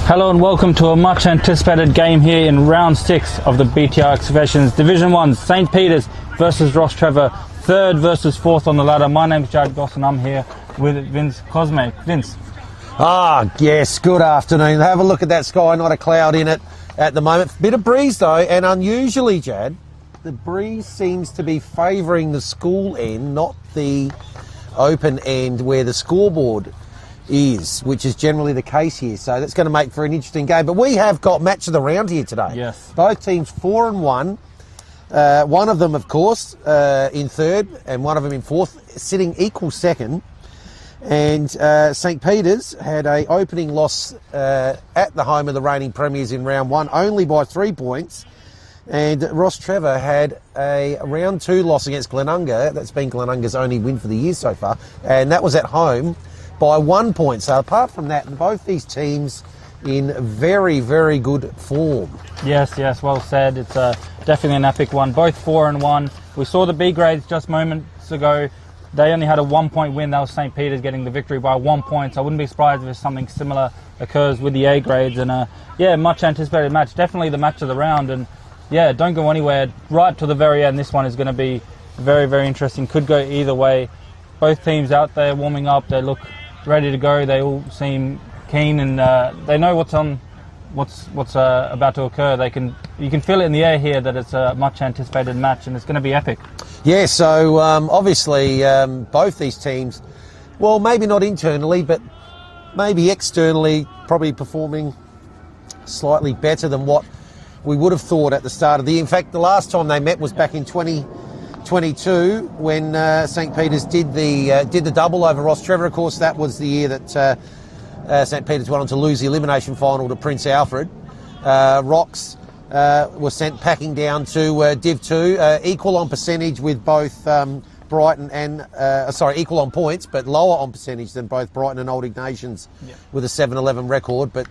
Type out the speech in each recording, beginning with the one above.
Hello and welcome to a much anticipated game here in round 6 of the BTR Excavations Division 1, St. Peter's versus Rostrevor, 3rd versus 4th on the ladder. My name's Jad Goss and I'm here with Vince Cosme. Vince. Yes, good afternoon. Have a look at that sky, not a cloud in it at the moment. Bit of breeze though, and unusually, Jad, the breeze seems to be favouring the school end, not the open end where the scoreboard is, which is generally the case here. So that's going to make for an interesting game. But we have got match of the round here today. Yes. Both teams 4-1. One of them, of course, in 3rd and one of them in 4th, sitting equal 2nd. And St. Peter's had a opening loss at the home of the reigning premiers in round 1, only by 3 points. And Rostrevor had a round 2 loss against Glenunga. That's been Glenunga's only win for the year so far. And that was at home by 1 point. So apart from that, both these teams in very, very good form. Yes, well said. It's definitely an epic one. Both 4-1. We saw the B grades just moments ago. They only had a 1 point win. That was St. Peter's getting the victory by 1 point. So I wouldn't be surprised if something similar occurs with the A grades. And much anticipated match. Definitely the match of the round. And yeah, don't go anywhere. Right to the very end, this one is going to be very, very interesting. Could go either way. Both teams out there warming up. They look ready to go. They all seem keen and they know what's about to occur. You can feel it in the air here that it's a much anticipated match and it's going to be epic. Yeah, so obviously both these teams, well, maybe not internally, but maybe externally, probably performing slightly better than what we would have thought at the start of the year. In fact, the last time they met was back in 2022 when St. Peter's did the double over Rostrevor. Of course, that was the year that St. Peter's went on to lose the elimination final to Prince Alfred. Rocks were sent packing down to Div 2, equal on percentage with both Brighton and equal on points, but lower on percentage than both Brighton and Old Ignatians, with a 7-11 record. But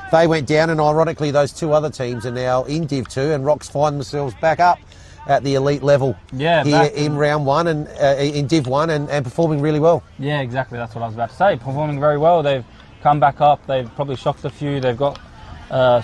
they went down, and ironically, those two other teams are now in Div 2, and Rocks find themselves back up at the elite level here in round 1 and in Div 1 and performing really well. Yeah, exactly. That's what I was about to say. Performing very well. They've come back up. They've probably shocked a few. They've got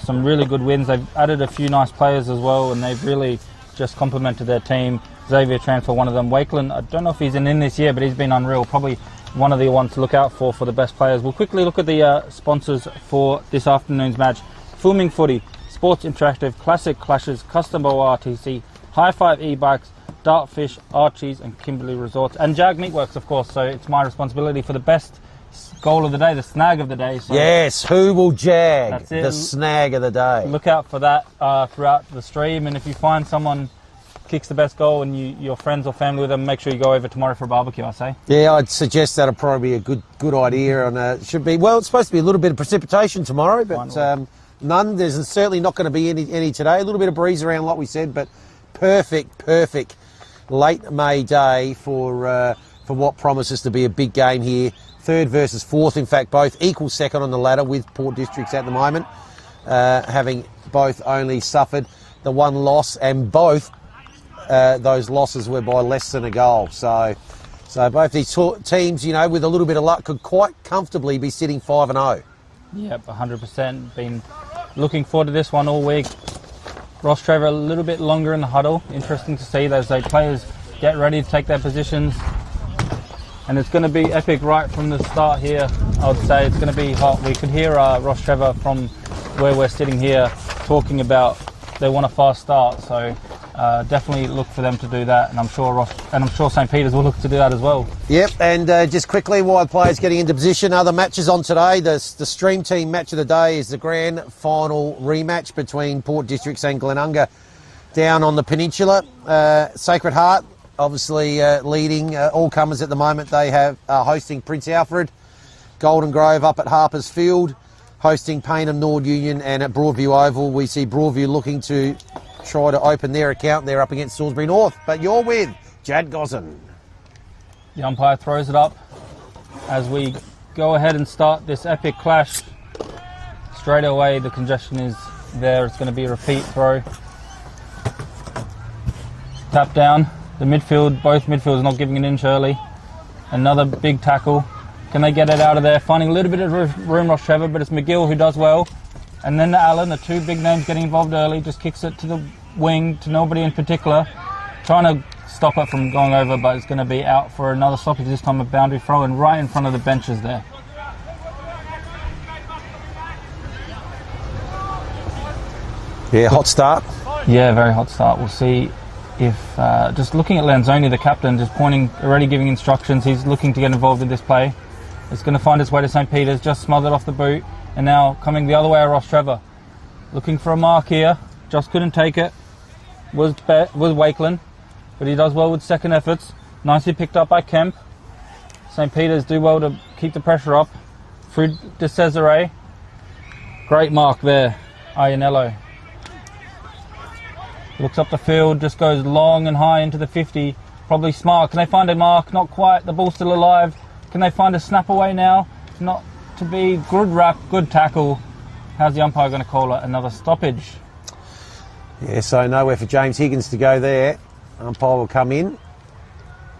some really good wins. They've added a few nice players as well, and they've really just complemented their team. Xavier transfer, one of them. Wakeland, I don't know if he's in this year, but he's been unreal. Probably one of the ones to look out for the best players. We'll quickly look at the sponsors for this afternoon's match. Filming Footy, Sports Interactive, Classic Clashes, Custom Bow RTC, High Five e-bikes, Dartfish, Archie's and Kimberley Resorts, and Jag Meatworks, of course. So it's my responsibility for the best goal of the day, the snag of the day. So yes, who will jag the snag of the day? Look out for that throughout the stream, and if you find someone kicks the best goal and your friends or family with them, make sure you go over tomorrow for a barbecue, I say. Yeah, I'd suggest that'll probably be a good idea. And it should be, well, it's supposed to be a little bit of precipitation tomorrow, but none. There's certainly not going to be any today. A little bit of breeze around, like we said, but perfect late May day for what promises to be a big game here. 3rd versus 4th, in fact, both equal 2nd on the ladder with Port Districts at the moment, having both only suffered the one loss, and both those losses were by less than a goal. So both these teams, with a little bit of luck, could quite comfortably be sitting 5-0. Yep, 100%. Been looking forward to this one all week. Rostrevor a little bit longer in the huddle. Interesting to see those players get ready to take their positions. And it's going to be epic right from the start here. I would say it's going to be hot. We could hear Rostrevor from where we're sitting here talking about they want a fast start. So definitely look for them to do that. And I'm sure St. Peter's will look to do that as well. Yep. And just quickly, while the players getting into position, other matches on today. The Stream Team match of the day is the grand final rematch between Port Districts and Glenunga down on the peninsula. Sacred Heart, obviously leading all comers at the moment. They have hosting Prince Alfred, Golden Grove up at Harper's Field, hosting Payneham Nord Union, and at Broadview Oval we see Broadview looking to try to open their account. They're up against Salisbury North, but you're with Jad Gosson. The umpire throws it up as we go ahead and start this epic clash. Straight away the congestion is there. It's going to be a repeat throw. Tap down. The midfield, both midfielders not giving an inch early. Another big tackle. Can they get it out of there? Finding a little bit of room, Rostrevor, but it's McGill who does well. And then Allen, the two big names getting involved early, just kicks it to the wing, to nobody in particular. Trying to stop it from going over, but it's going to be out for another stoppage, this time a boundary throw, and right in front of the benches there. Yeah, hot start. Yeah, very hot start. We'll see if, just looking at Lanzoni, the captain, just pointing, already giving instructions. He's looking to get involved in this play. It's going to find its way to St. Peter's, just smothered off the boot, and now coming the other way, Rostrevor. Looking for a mark here, just couldn't take it. Was Wakeland, but he does well with second efforts. Nicely picked up by Kemp. St. Peter's do well to keep the pressure up. Through De Cesare. Great mark there, Ianello. Looks up the field, just goes long and high into the 50. Probably smart. Can they find a mark? Not quite. The ball's still alive. Can they find a snap away now? Not to be. Good wrap, good tackle. How's the umpire going to call it? Another stoppage. Yeah, so nowhere for James Higgins to go there. Umpire will come in.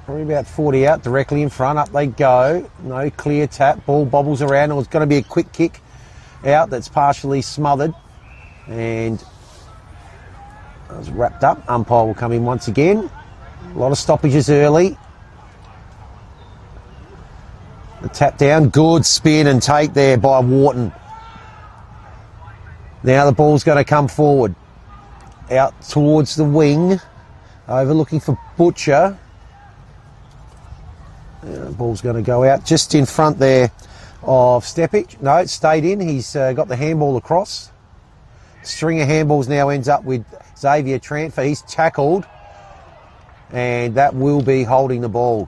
Probably about 40 out, directly in front. Up they go. No clear tap. Ball bobbles around. It's going to be a quick kick out that's partially smothered. And it was wrapped up. Umpire will come in once again. A lot of stoppages early. The tap down. Good spin and take there by Wharton. Now the ball's going to come forward. Out towards the wing. Over looking for Butcher. The ball's going to go out just in front there of Stepic. No, it stayed in. He's got the handball across. String of handballs now ends up with Xavier Transfer. He's tackled. And that will be holding the ball.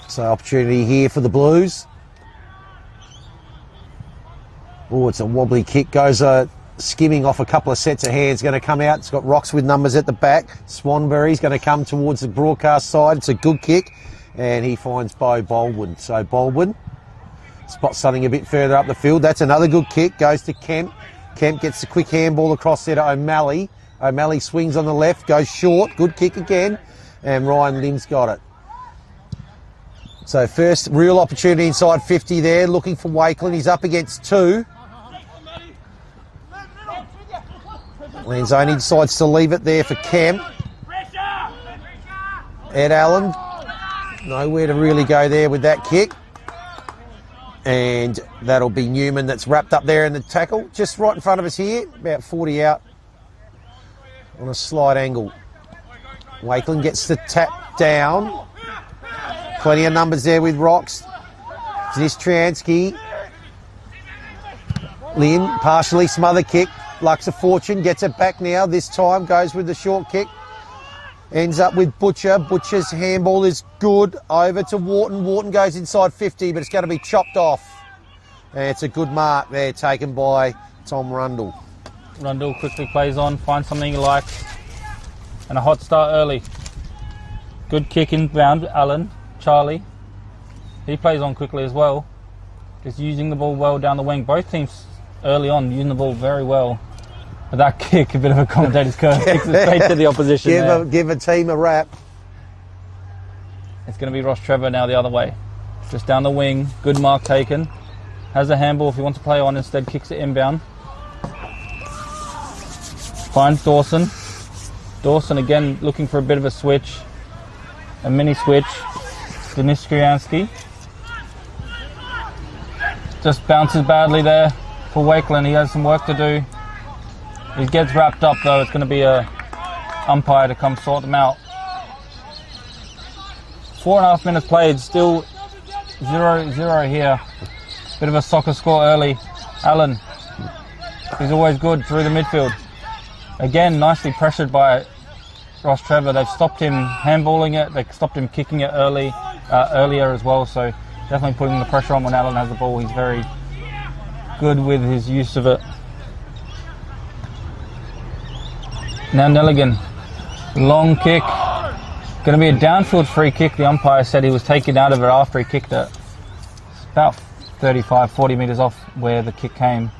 So opportunity here for the Blues. Oh, it's a wobbly kick. Goes skimming off a couple of sets of hands. Going to come out. It's got rocks with numbers at the back. Swanberry's going to come towards the broadcast side. It's a good kick. And he finds Bo Baldwin. So Baldwin spots something a bit further up the field. That's another good kick. Goes to Kemp. Kemp gets the quick handball across there to O'Malley. O'Malley swings on the left. Goes short. Good kick again. And Ryan Lim's got it. So first real opportunity inside 50 there. Looking for Wakeland. He's up against two. Lanzoni decides to leave it there for Kemp. Ed Allen, nowhere to really go there with that kick. And that'll be Newman that's wrapped up there in the tackle. Just right in front of us here, about 40 out on a slight angle. Wakeland gets the tap down. Plenty of numbers there with rocks. Zistriansky. Lynn, partially smother kick. Lux of Fortune gets it back now. This time goes with the short kick. Ends up with Butcher. Butcher's handball is good. Over to Wharton. Wharton goes inside 50, but it's going to be chopped off. And it's a good mark there taken by Tom Rundle. Rundle quickly plays on, finds something he likes. And a hot start early. Good kick inbound, Allen. Charlie. He plays on quickly as well. Just using the ball well down the wing. Both teams early on using the ball very well. But that kick, a bit of a commentator's curse, kicks it straight to the opposition. Give a team a wrap. It's going to be Rostrevor now the other way. Just down the wing. Good mark taken. Has a handball if he wants to play on, instead kicks it inbound. Finds Dawson. Dawson again looking for a bit of a switch. A mini switch. Denistriansky. Just bounces badly there for Wakeland. He has some work to do. He gets wrapped up though. It's going to be a umpire to come sort them out. 4.5 minutes played. Still 0-0 here. Bit of a soccer score early. Allen. He's always good through the midfield. Again, nicely pressured by Rostrevor. They've stopped him handballing it. They stopped him kicking it earlier as well. So definitely putting the pressure on when Allen has the ball. He's very good with his use of it. Now Nelligan, long kick. Going to be a downfield free kick. The umpire said he was taken out of it after he kicked it. It's about 35, 40 metres off where the kick came.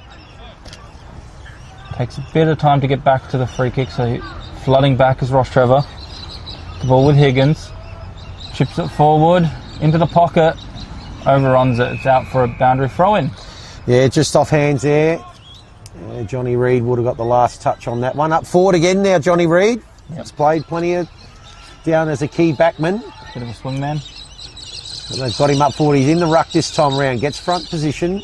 Takes a bit of time to get back to the free kick, so flooding back is Rostrevor. The ball with Higgins. Chips it forward into the pocket. overruns it. It's out for a boundary throw-in. Yeah, just off hands there. Johnny Reid would have got the last touch on that one. Up forward again now, Johnny Reid. Yep. He's played plenty of down as a key backman. Bit of a swingman. And they've got him up forward. He's in the ruck this time round. Gets front position.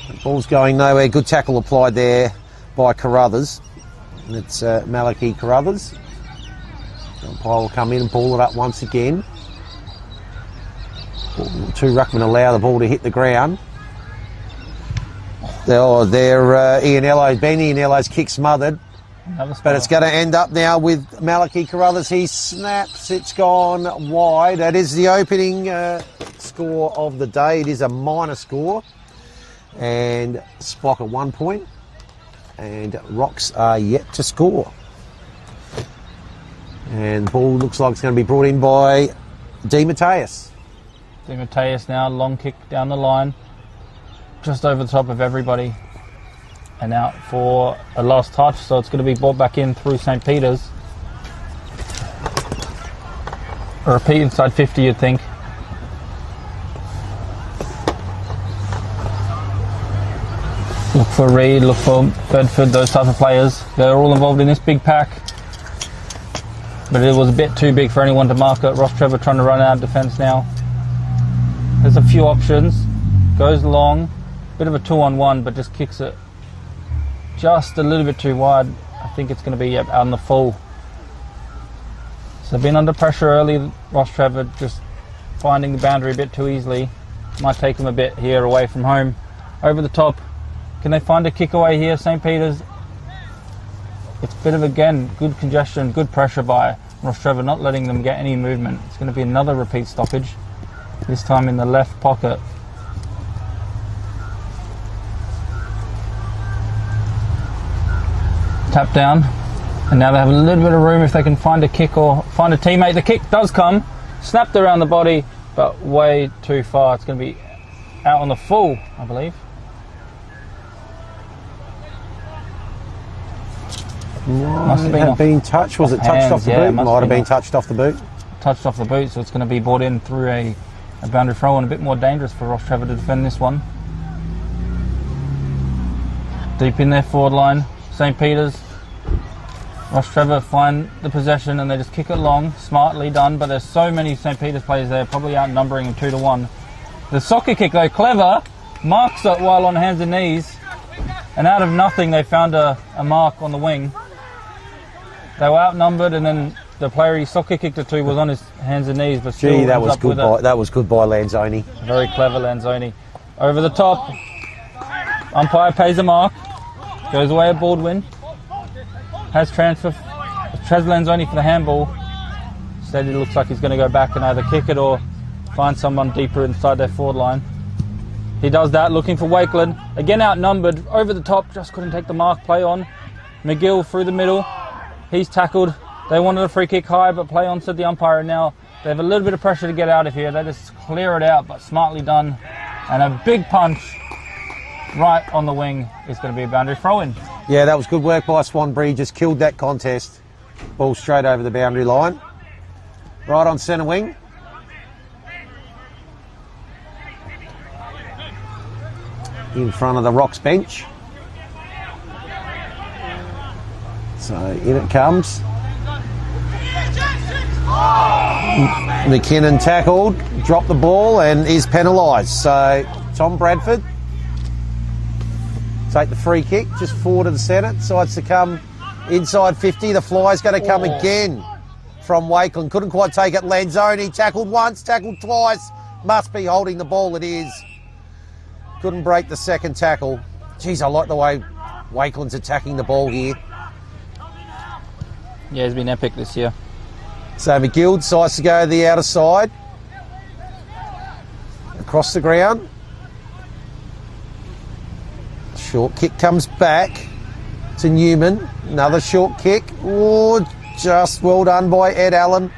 The ball's going nowhere. Good tackle applied there by Carruthers. And it's Malachi Carruthers. The umpire will come in and ball it up once again. Two ruckmen allow the ball to hit the ground. Ianello's been Ianello's kick smothered. But it's going to end up now with Malachi Carruthers. He snaps. It's gone wide. That is the opening score of the day. It is a minor score. And Spock at 1 point. And Rocks are yet to score. And the ball looks like it's going to be brought in by DeMatteis. DeMatteis now, long kick down the line. Just over the top of everybody. And out for a last touch, so it's going to be brought back in through St. Peter's. A repeat inside 50, you'd think. Look for Reid, look for Bedford, those type of players. They're all involved in this big pack. But it was a bit too big for anyone to mark it. Rostrevor trying to run out of defence now. There's a few options. Goes long. Bit of a 2-on-1, but just kicks it just a little bit too wide. I think it's going to be out on the full. So been under pressure early. Rostrevor just finding the boundary a bit too easily. Might take them a bit here away from home. Over the top. Can they find a kick away here? St. Peter's. It's a bit of, again, good congestion, good pressure by Rostrevor, not letting them get any movement. It's going to be another repeat stoppage. This time in the left pocket. Tap down, and now they have a little bit of room if they can find a kick or find a teammate. The kick does come, snapped around the body, but way too far. It's going to be out on the full, I believe. Must have been touched. Was it touched off the boot? Might have been touched off the boot. Touched off the boot, so it's going to be brought in through a boundary throw, and a bit more dangerous for Rostrevor to defend this one. Deep in their forward line, St. Peter's. Rostrevor find the possession and they just kick it long. Smartly done, but there's so many St. Peter's players there, probably outnumbering them 2-1. The soccer kick though, clever, marks it while on hands and knees, and out of nothing they found a mark on the wing. They were outnumbered, and then the player he soccer kicked it to was on his hands and knees, but still that was good by Lanzoni. Very clever Lanzoni. Over the top, umpire pays a mark, goes away at Baldwin. Has transfer, Trez Lanzoni for the handball. Instead, it looks like he's going to go back and either kick it or find someone deeper inside their forward line. He does that, looking for Wakeland. Again outnumbered, over the top, just couldn't take the mark, play on. McGill through the middle. He's tackled. They wanted a free kick high, but play on, said the umpire. And now they have a little bit of pressure to get out of here. They just clear it out, but smartly done. And a big punch right on the wing is going to be a boundary throw-in. Yeah, that was good work by Swanbury. Just killed that contest. Ball straight over the boundary line. Right on centre wing. In front of the Rocks bench. So in it comes. McKinnon tackled, dropped the ball and is penalised. So Tom Bradford take the free kick, just forward of the centre. Decides to come inside 50. The fly's going to come again from Wakeland. Couldn't quite take it. Lanzoni tackled once, tackled twice. Must be holding the ball. It is. Couldn't break the second tackle. Geez, I like the way Wakeland's attacking the ball here. Yeah, he's been epic this year. So McGill decides to go to the outer side. Across the ground. Short kick comes back to Newman. Another short kick. Oh, just well done by Ed Allen.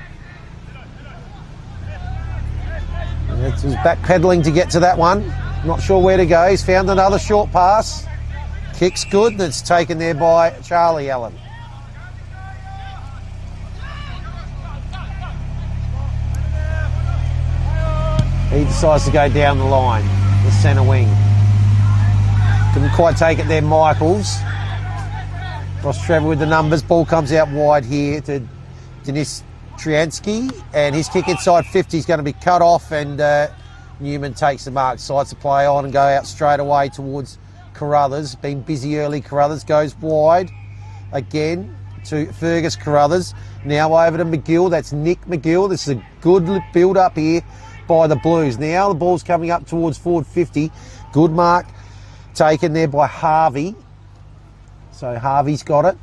It was backpedaling to get to that one. Not sure where to go. He's found another short pass. Kick's good, and it's taken there by Charlie Allen. He decides to go down the line, the centre wing. Couldn't quite take it there, Michaels. Rostrevor with the numbers. Ball comes out wide here to Denis Triansky, and his kick inside 50 is going to be cut off, and Newman takes the mark. Decides to play on and go out straight away towards Carruthers. Been busy early. Carruthers goes wide again to Fergus Carruthers. Now over to McGill. That's Nick McGill. This is a good build up here by the Blues. Now the ball's coming up towards forward 50. Good mark taken there by Harvey. So Harvey's got it.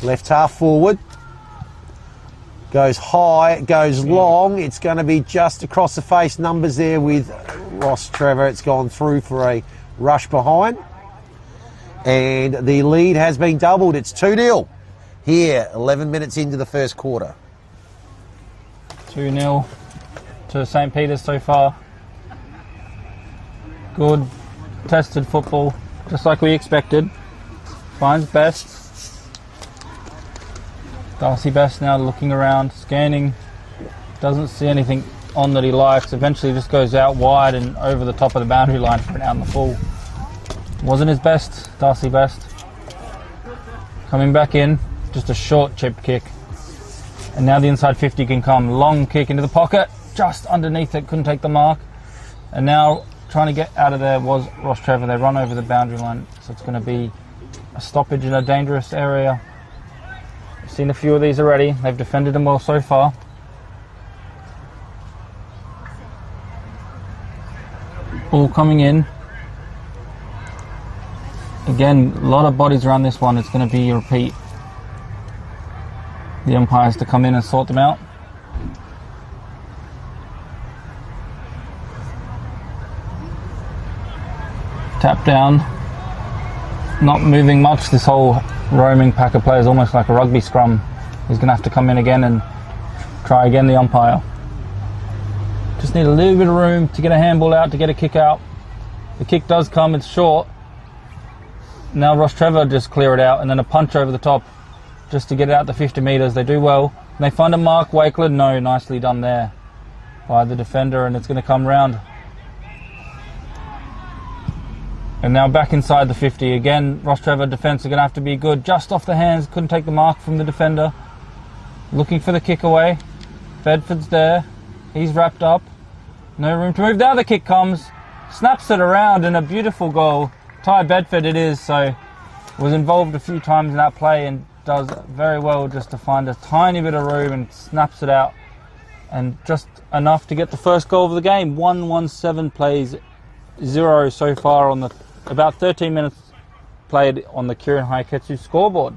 Left half forward. Goes high, goes long. It's going to be just across the face. Numbers there with Rostrevor. It's gone through for a rush behind. And the lead has been doubled. It's 2-0 here, 11 minutes into the first quarter. 2-0 to St. Peter's so far. Good, tested football, just like we expected. Finds Best. Darcy Best now looking around, scanning. Doesn't see anything on that he likes. Eventually just goes out wide and over the top of the boundary line for an out in the full. Wasn't his best, Darcy Best. Coming back in, just a short chip kick. And now the inside 50 can come. Long kick into the pocket, just underneath it, couldn't take the mark. And now trying to get out of there was Rostrevor. They run over the boundary line, so it's going to be a stoppage in a dangerous area. I've seen a few of these already. They've defended them well so far. Ball coming in. Again, a lot of bodies around this one. It's going to be a repeat. The umpires to come in and sort them out. Tap down. Not moving much. This whole roaming pack of players, almost like a rugby scrum. He's going to have to come in again and try again, the umpire. Just need a little bit of room to get a handball out, to get a kick out. The kick does come, it's short. Now Rostrevor just clear it out, and then a punch over the top just to get it out the 50 metres. They do well. And they find a mark, Wakeland. No, nicely done there by the defender, and it's going to come round. And now back inside the 50. Again, Rostrevor defence are going to have to be good. Just off the hands, couldn't take the mark from the defender. Looking for the kick away. Bedford's there. He's wrapped up. No room to move. Now the kick comes. Snaps it around, and a beautiful goal. Ty Bedford it is, so was involved a few times in that play and does very well just to find a tiny bit of room and snaps it out. And just enough to get the first goal of the game. 1-1-7 plays 0 so far on the about 13 minutes played on the Kieran Haiketsu scoreboard.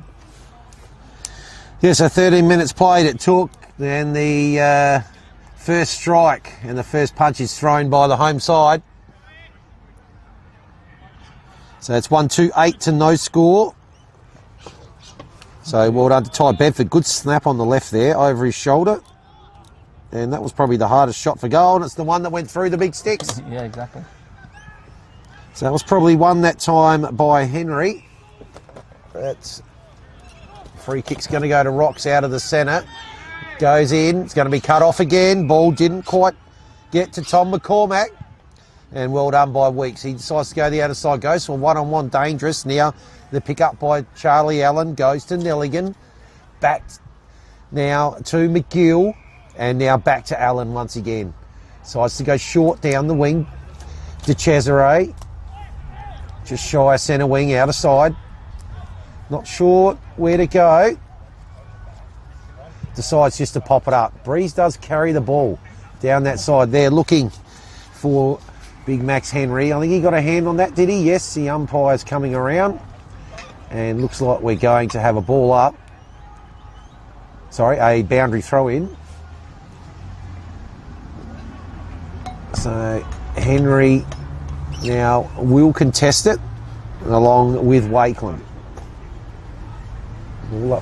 Yeah, so 13 minutes played it took, then the first strike and the first punch is thrown by the home side. So it's 1-2-8 to no score. So well done to Ty Bedford. Good snap on the left there over his shoulder. And that was probably the hardest shot for goal, and it's the one that went through the big sticks. Yeah, exactly. So that was probably won that time by Henry. That's free kick's going to go to Rocks out of the centre. Goes in. It's going to be cut off again. Ball didn't quite get to Tom McCormack. And well done by Weeks. He decides to go the other side. Goes for one-on-one dangerous. Now the pick up by Charlie Allen goes to Nelligan. Back now to McGill. And now back to Allen once again. Decides to go short down the wing to Cesare. Just shy of centre wing, out of side. Not sure where to go. Decides just to pop it up. Breeze does carry the ball down that side there, looking for Big Max Henry. I think he got a hand on that, did he? Yes, the umpire's coming around. And looks like we're going to have a ball up. Sorry, a boundary throw in. So Henry now will contest it along with Wakeland.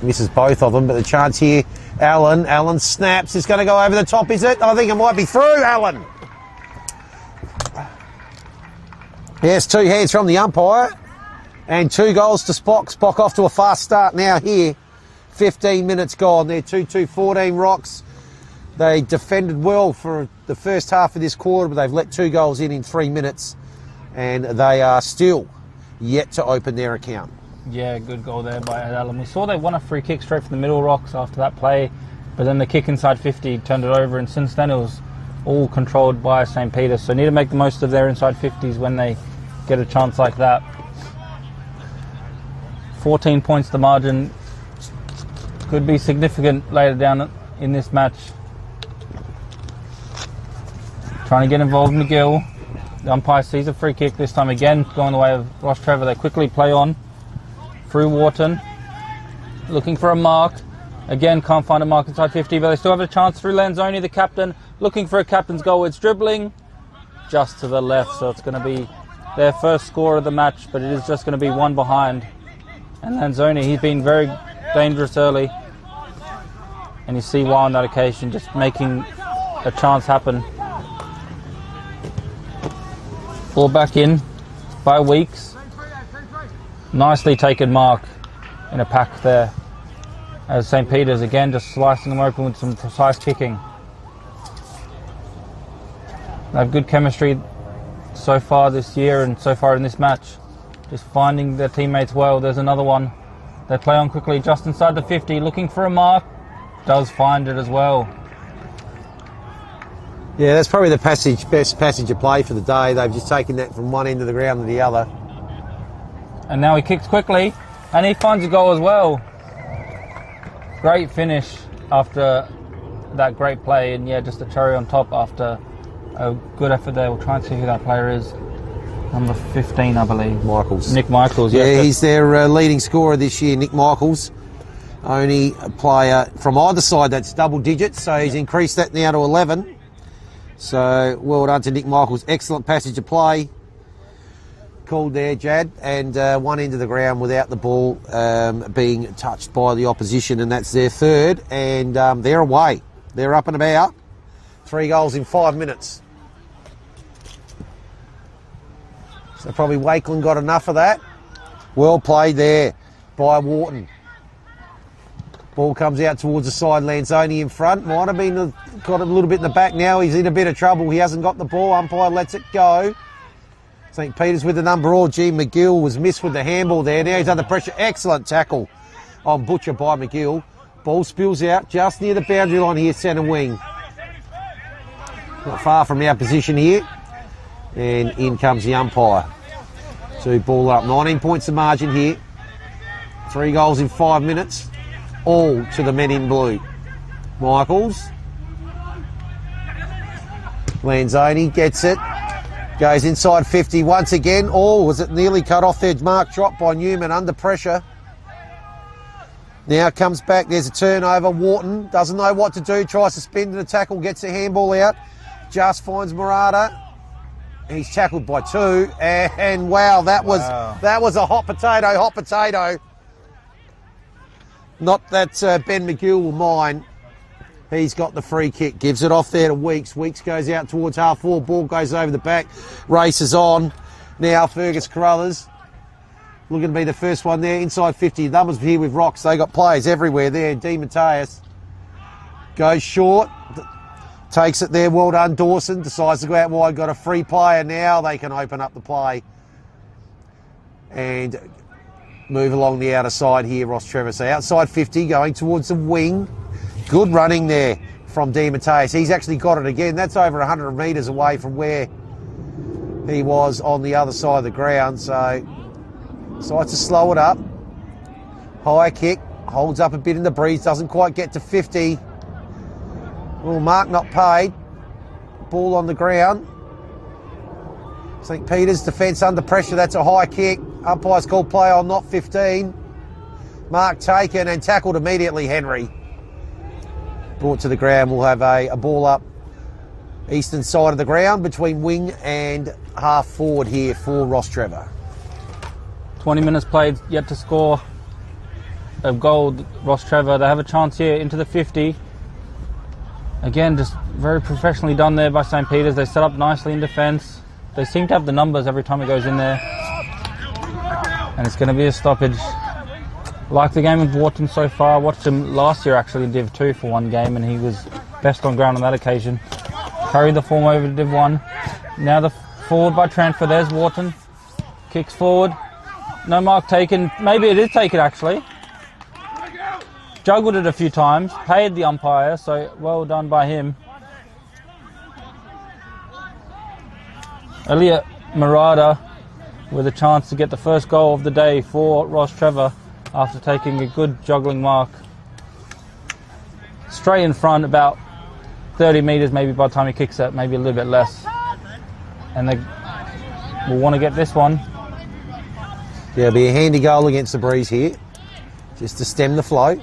Misses both of them, but the chance here, Allen snaps. It's going to go over the top, is it? I think it might be through, Allen. Yes, 2 hands from the umpire and 2 goals to Spock. Spock off to a fast start now here. 15 minutes gone. They're 2-2-14 Rocks. They defended well for the first half of this quarter, but they've let 2 goals in 3 minutes, and they are still yet to open their account. Yeah, good goal there by Adelaide. We saw they won a free kick straight from the middle rocks after that play, but then the kick inside 50 turned it over, and since then it was all controlled by St. Peter's. So need to make the most of their inside 50s when they get a chance like that. 14 points the margin. Could be significant later down in this match. Trying to get involved, McGill. The umpire sees a free kick this time again, going the way of Rostrevor. They quickly play on through Wharton, looking for a mark. Again, can't find a mark inside 50, but they still have a chance through Lanzoni, the captain, looking for a captain's goal. It's dribbling just to the left, so it's going to be their first score of the match, but it is just going to be one behind. And Lanzoni, he's been very dangerous early, and you see why on that occasion, just making a chance happen. Ball back in by Weeks. Nicely taken mark in a pack there, as St. Peter's again just slicing them open with some precise kicking. They have good chemistry so far this year and so far in this match, just finding their teammates well. There's another one. They play on quickly just inside the 50, looking for a mark. Does find it as well. Yeah, that's probably the best passage of play for the day. They've just taken that from one end of the ground to the other. And now he kicks quickly, and he finds a goal as well. Great finish after that great play, and yeah, just a cherry on top after a good effort there. We'll try and see who that player is. Number 15, I believe. Michaels. Nick Michaels, yeah. He's their leading scorer this year, Nick Michaels. Only a player from either side that's double digits, so he's increased that now to 11. So well done to Nick Michaels. Excellent passage of play called there, Jad, and one end of the ground without the ball being touched by the opposition, and that's their third, and they're away. They're up and about. 3 goals in 5 minutes. So probably Wakeland got enough of that. Well played there by Wharton. Ball comes out towards the side. Lanzoni in front. Might have been got a little bit in the back now. He's in a bit of trouble. He hasn't got the ball. Umpire lets it go. St. Peter's with the number all. G. McGill was missed with the handball there. Now he's under pressure. Excellent tackle on Butcher by McGill. Ball spills out just near the boundary line here, centre wing. Not far from our position here. And in comes the umpire. So ball up. 19 points the margin here. 3 goals in 5 minutes. All to the men in blue. Michaels. Lanzoni gets it. Goes inside 50 once again. Oh, was it nearly cut off there? Mark dropped by Newman under pressure. Now comes back. There's a turnover. Wharton doesn't know what to do. Tries to spin to the tackle. Gets the handball out. Just finds Murata. He's tackled by 2. And wow, that was a hot potato. Not that Ben McGill will mind. He's got the free kick. Gives it off there to Weeks. Weeks goes out towards half forward. Ball goes over the back. Races on. Now Fergus Carruthers. Looking to be the first one there. Inside 50. Numbers here with Rocks. They got players everywhere there. D. Mateus goes short. Takes it there. Well done, Dawson. Decides to go out wide. Got a free player now. They can open up the play. And move along the outer side here, Rostrevor. So outside 50, going towards the wing. Good running there from D. Mateus. He's actually got it again. That's over 100 metres away from where he was on the other side of the ground. So decides to slow it up. High kick. Holds up a bit in the breeze. Doesn't quite get to 50. Well, mark not paid. Ball on the ground. St. Peter's defence under pressure. That's a high kick. Umpire's called play on, not 15. Mark taken and tackled immediately, Henry. Brought to the ground. We'll have a ball up eastern side of the ground between wing and half forward here for Rostrevor. 20 minutes played, yet to score a goal. Rostrevor, they have a chance here into the 50. Again, just very professionally done there by St. Peter's. They set up nicely in defence. They seem to have the numbers every time it goes in there. And it's going to be a stoppage. Like the game of Wharton so far. Watched him last year actually in Div 2 for one game, and he was best on ground on that occasion. Carried the form over to Div 1. Now the forward by transfer. There's Wharton. Kicks forward. No mark taken. Maybe it is taken actually. Juggled it a few times. Paid the umpire, so well done by him. Elliot Murata with a chance to get the first goal of the day for Rostrevor after taking a good juggling mark. Straight in front, about 30 metres maybe by the time he kicks it, maybe a little bit less. And they will want to get this one. Yeah, it'll be a handy goal against the breeze here, just to stem the flow.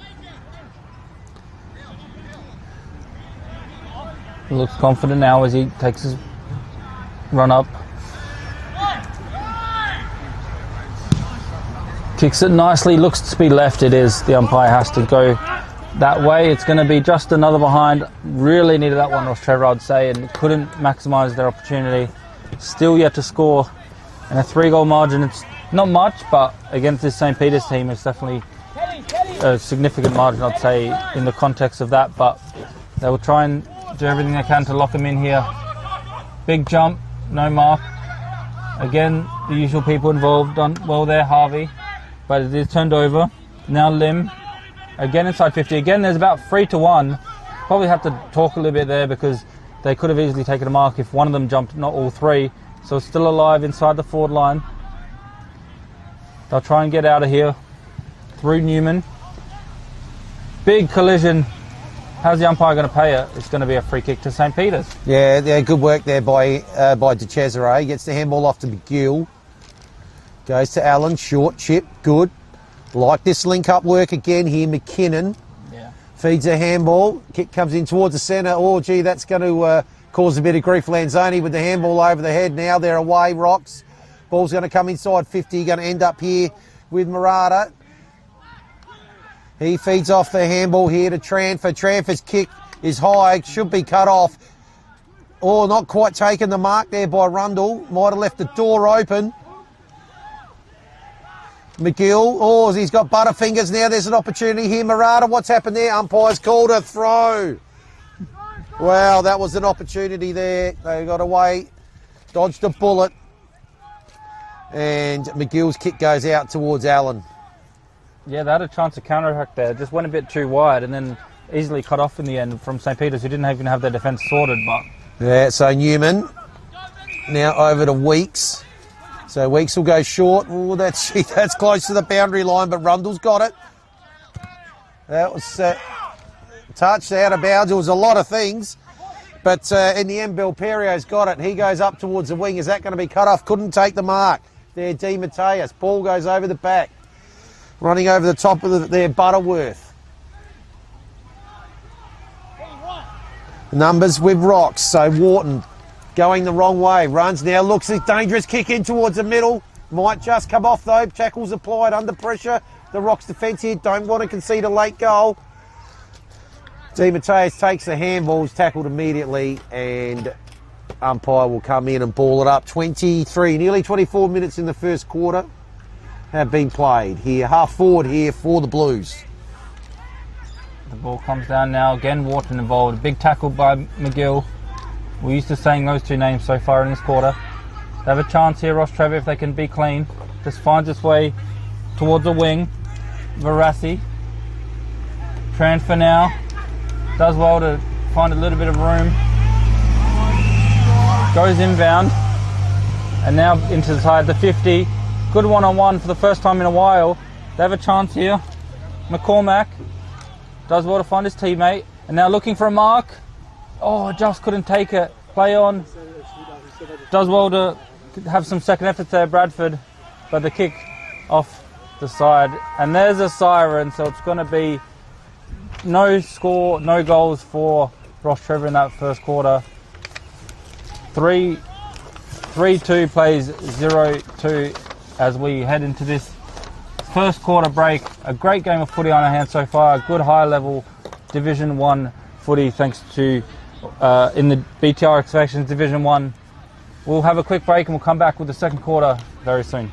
He looks confident now as he takes his run up. Kicks it nicely, looks to be left. It is. The umpire has to go that way. It's going to be just another behind. Really needed that one, Rostrevor, I'd say, and couldn't maximise their opportunity. Still yet to score. And a 3-goal margin, it's not much, but against this St. Peter's team, it's definitely a significant margin, I'd say, in the context of that. But they will try and do everything they can to lock him in here. Big jump, no mark. Again, the usual people involved. Done well there, Harvey. But it is turned over. Now Lim. Again inside 50. Again, there's about 3-1. Probably have to talk a little bit there because they could have easily taken a mark if one of them jumped, not all three. So it's still alive inside the forward line. They'll try and get out of here through Newman. Big collision. How's the umpire going to pay it? It's going to be a free kick to St. Peter's. Yeah, good work there by De Cesare. Gets the handball off to McGill. Goes to Allen, short chip, good. Like this link-up work again here, McKinnon. Yeah. Feeds a handball. Kick comes in towards the centre. Oh, gee, that's going to cause a bit of grief. Lanzoni with the handball over the head. Now they're away, Rocks. Ball's going to come inside 50. Going to end up here with Murata. He feeds off the handball here to Tranfer. Tranfer's kick is high, should be cut off. Oh, not quite taken the mark there by Rundle. Might have left the door open. McGill, oh, he's got butterfingers now. There's an opportunity here. Murata, what's happened there? Umpire's called a throw. Wow, that was an opportunity there. They got away, dodged a bullet. And McGill's kick goes out towards Allen. Yeah, they had a chance to counterattack there. Just went a bit too wide and then easily cut off in the end from St. Peter's, who didn't even have their defence sorted. But yeah, so Newman now over to Weeks. So Weeks will go short. Oh, that's close to the boundary line, but Rundle's got it. That was touched out of bounds. It was a lot of things, but in the end, Belperio's got it. He goes up towards the wing. Is that going to be cut off? Couldn't take the mark. There, Di Mateus. Ball goes over the back. Running over the top of their Butterworth. Numbers with Rocks. So Wharton going the wrong way. Runs now, looks a dangerous kick in towards the middle. Might just come off though. Tackles applied under pressure. The Rocks defence here don't want to concede a late goal. Di Mateus takes the handballs, tackled immediately, and umpire will come in and ball it up. 23, nearly 24 minutes in the first quarter have been played here. Half forward here for the Blues. the ball comes down now. Again, Wharton involved. Big tackle by McGill. We're used to saying those two names so far in this quarter. They have a chance here, Rostrevor, if they can be clean. Just finds its way towards the wing. Verassi. Transfer now. Does well to find a little bit of room. Goes inbound. And now into the side, the 50. Good one-on-one for the first time in a while. They have a chance here. McCormack does well to find his teammate. And now looking for a mark. Oh, just couldn't take it. Play on. Does well to have some second efforts there, Bradford. But the kick off the side. And there's a siren, so it's going to be no score, no goals for Rostrevor in that first quarter. 3-2 plays 0-2 as we head into this first quarter break. A great game of footy on our hands so far. A good high-level Division 1 footy thanks to in the BTR Extractions Division 1. We'll have a quick break and we'll come back with the second quarter very soon.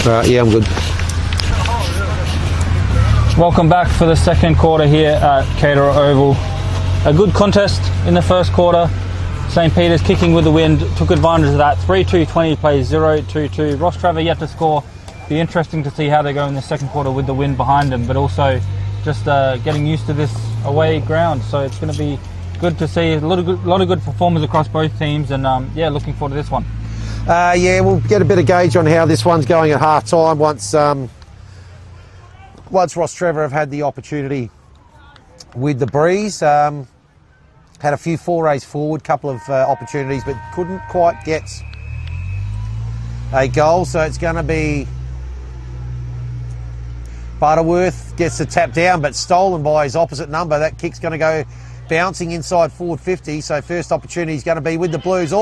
Right, yeah, I'm good. Welcome back for the second quarter here at Caterer Oval. A good contest in the first quarter. St. Peter's kicking with the wind, took advantage of that. 3-2-20 plays 0-2-2. Rostrevor yet to score. Be interesting to see how they go in the second quarter with the wind behind them, but also just getting used to this away ground. So it's going to be good to see a lot of good performers across both teams, and yeah, looking forward to this one. Yeah, we'll get a bit of gauge on how this one's going at half time once Rostrevor have had the opportunity with the breeze. Had a few forays forward, couple of opportunities, but couldn't quite get a goal. So it's going to be Butterworth gets the tap down, but stolen by his opposite number. That kick's going to go bouncing inside forward 50. So first opportunity is going to be with the Blues.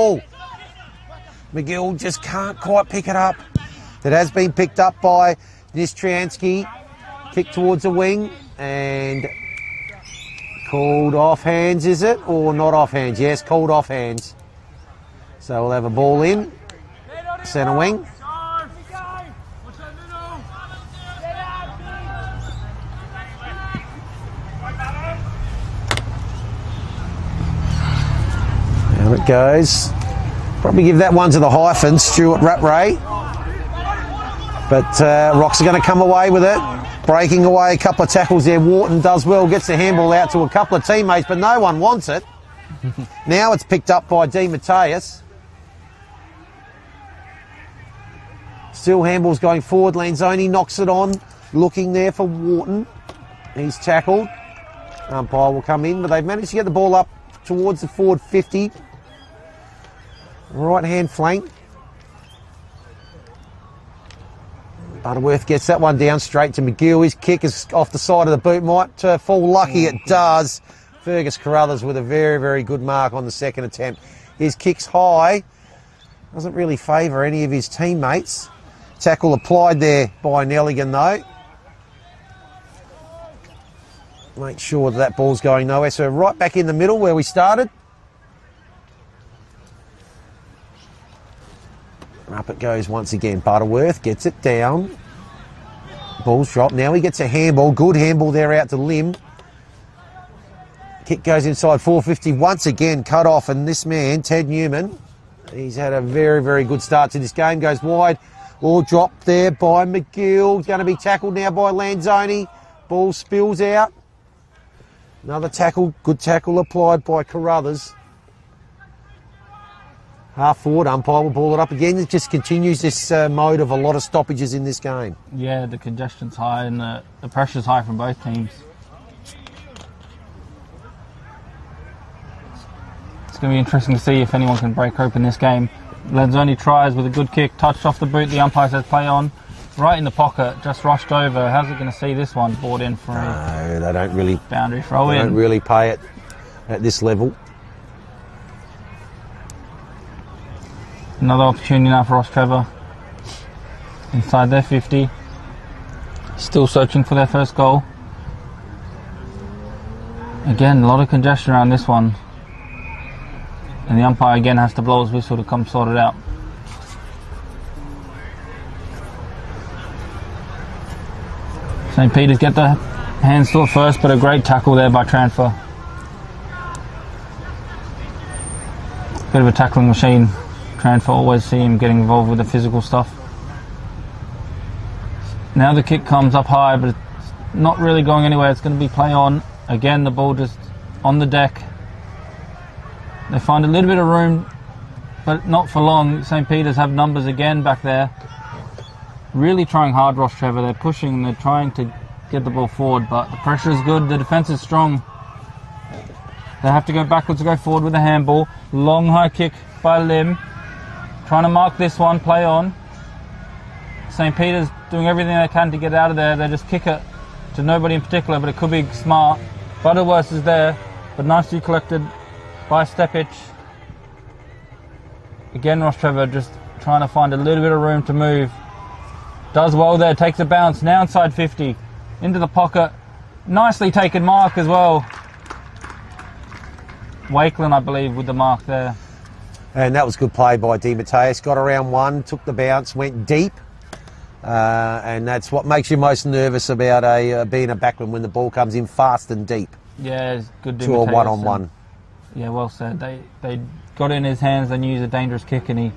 McGill just can't quite pick it up. It has been picked up by Nistriansky. Kick towards the wing and called off hands, is it? Or not off hands? Yes, called off hands. So we'll have a ball in. Centre wing. There it goes. Probably give that one to the hyphen, Stuart Rattray. But Rocks are going to come away with it. Breaking away a couple of tackles there. Wharton does well, gets the handball out to a couple of teammates, but no one wants it. Now it's picked up by D. Mateus. Still handballs going forward. Lanzoni knocks it on. Looking there for Wharton. He's tackled. Umpire will come in, but they've managed to get the ball up towards the forward 50. Right hand flank. Butterworth gets that one down straight to McGill. His kick is off the side of the boot. Might fall lucky. It does. Fergus Carruthers with a very, very good mark on the second attempt. His kick's high. Doesn't really favour any of his teammates. Tackle applied there by Nelligan though. Make sure that ball's going nowhere. So right back in the middle where we started. Up it goes once again. Butterworth gets it down. Ball's dropped. Now he gets a handball. Good handball there out to Lim. Kick goes inside 450 once again. Cut off. And this man, Ted Newman, he's had a very, very good start to this game. Goes wide. All dropped there by McGill. Going to be tackled now by Lanzoni. Ball spills out. Another tackle. Good tackle applied by Carruthers. Half forward, umpire will ball it up again. It just continues this mode of a lot of stoppages in this game. Yeah, the congestion's high and the pressure's high from both teams. It's going to be interesting to see if anyone can break open this game. Lanzoni tries with a good kick, touched off the boot. The umpire says play on. Right in the pocket, just rushed over. How's it going to see this one brought in for no, they don't really boundary throw in? They don't really pay it at this level. Another opportunity now for Rostrevor. Inside their 50. Still searching for their first goal. Again, a lot of congestion around this one. And the umpire again has to blow his whistle to come sort it out. St. Peter's get the hands to it first, but a great tackle there by Transfer. Bit of a tackling machine. Transfer, always see him getting involved with the physical stuff. Now the kick comes up high, but it's not really going anywhere. It's going to be play on. Again, the ball just on the deck. They find a little bit of room, but not for long. St. Peter's have numbers again back there. Really trying hard, Rostrevor. They're pushing, they're trying to get the ball forward, but the pressure is good, the defence is strong. They have to go backwards to go forward with a handball. Long high kick by Lim. Trying to mark this one, play on. St. Peter's doing everything they can to get out of there. They just kick it to nobody in particular, but it could be smart. Butterworth is there, but nicely collected by Stepich. Again, Rostrevor just trying to find a little bit of room to move. Does well there, takes a bounce, now inside 50. Into the pocket. Nicely taken mark as well. Wakeland, I believe, with the mark there. And that was good play by Di Mateus. Got around one, took the bounce, went deep. And that's what makes you most nervous about being a backman, when the ball comes in fast and deep. Yeah, it's good to a one-on-one. Yeah, well said. They got it in his hands. They knew he was a dangerous kick, and he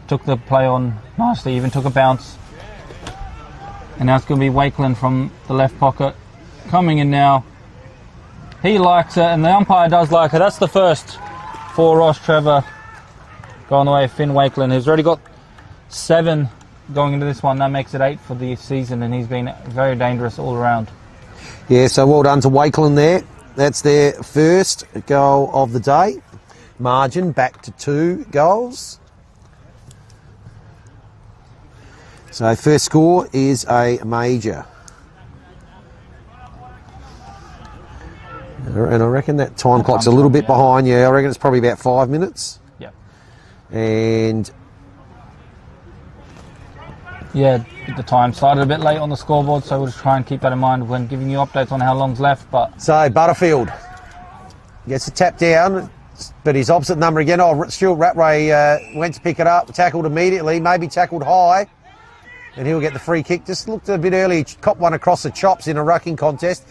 took the play on nicely. Even took a bounce. And now it's going to be Wakeland from the left pocket coming in now. He likes it, and the umpire does like it. That's the first for Rostrevor, going the way of Finn Wakeland, who's already got 7 going into this one. That makes it 8 for the season, and he's been very dangerous all around. Yeah, so well done to Wakeland there. That's their first goal of the day. Margin back to 2 goals. So first score is a major. And I reckon that time clock's a little bit behind. Yeah, I reckon it's probably about 5 minutes. Yep. And yeah, the time started a bit late on the scoreboard, so we'll just try and keep that in mind when giving you updates on how long's left. But so Butterfield gets a tap down, but he's opposite number again. Oh, Stuart Rattray went to pick it up, tackled immediately, maybe tackled high, and he'll get the free kick. Just looked a bit early, copped one across the chops in a rucking contest.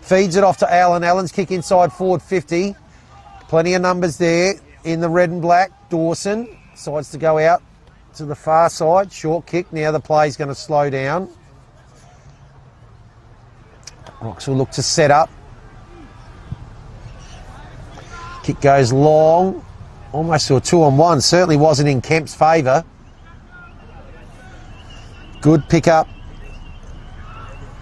Feeds it off to Allen. Allen's kick inside forward 50. Plenty of numbers there in the red and black. Dawson decides to go out to the far side. Short kick. Now the play's going to slow down. Rocks will look to set up. Kick goes long. Almost to a 2-on-1. Certainly wasn't in Kemp's favour. Good pick up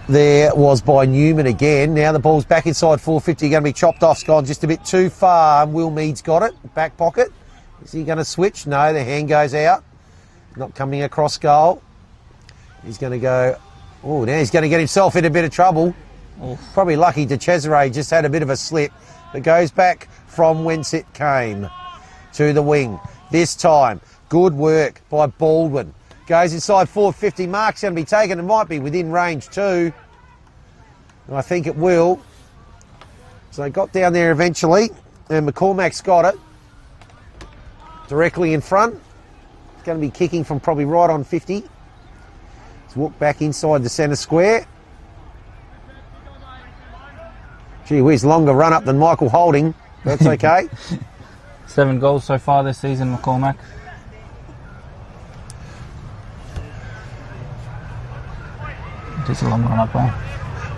there was by Newman again. Now the ball's back inside 450. Going to be chopped off. It's gone just a bit too far. And Will Mead's got it. Back pocket. Is he going to switch? No, the hand goes out. Not coming across goal. He's going to go... Oh, now he's going to get himself in a bit of trouble. Oof. Probably lucky to Cesare just had a bit of a slip. But goes back from whence it came to the wing. This time, good work by Baldwin. Goes inside 450. Mark's going to be taken. It might be within range too. And I think it will. So they got down there eventually. And McCormack's got it. Directly in front. It's going to be kicking from probably right on 50. Let's walk back inside the centre square. Gee whiz, longer run up than Michael Holding. That's okay. 7 goals so far this season, McCormack. Just a long run up there.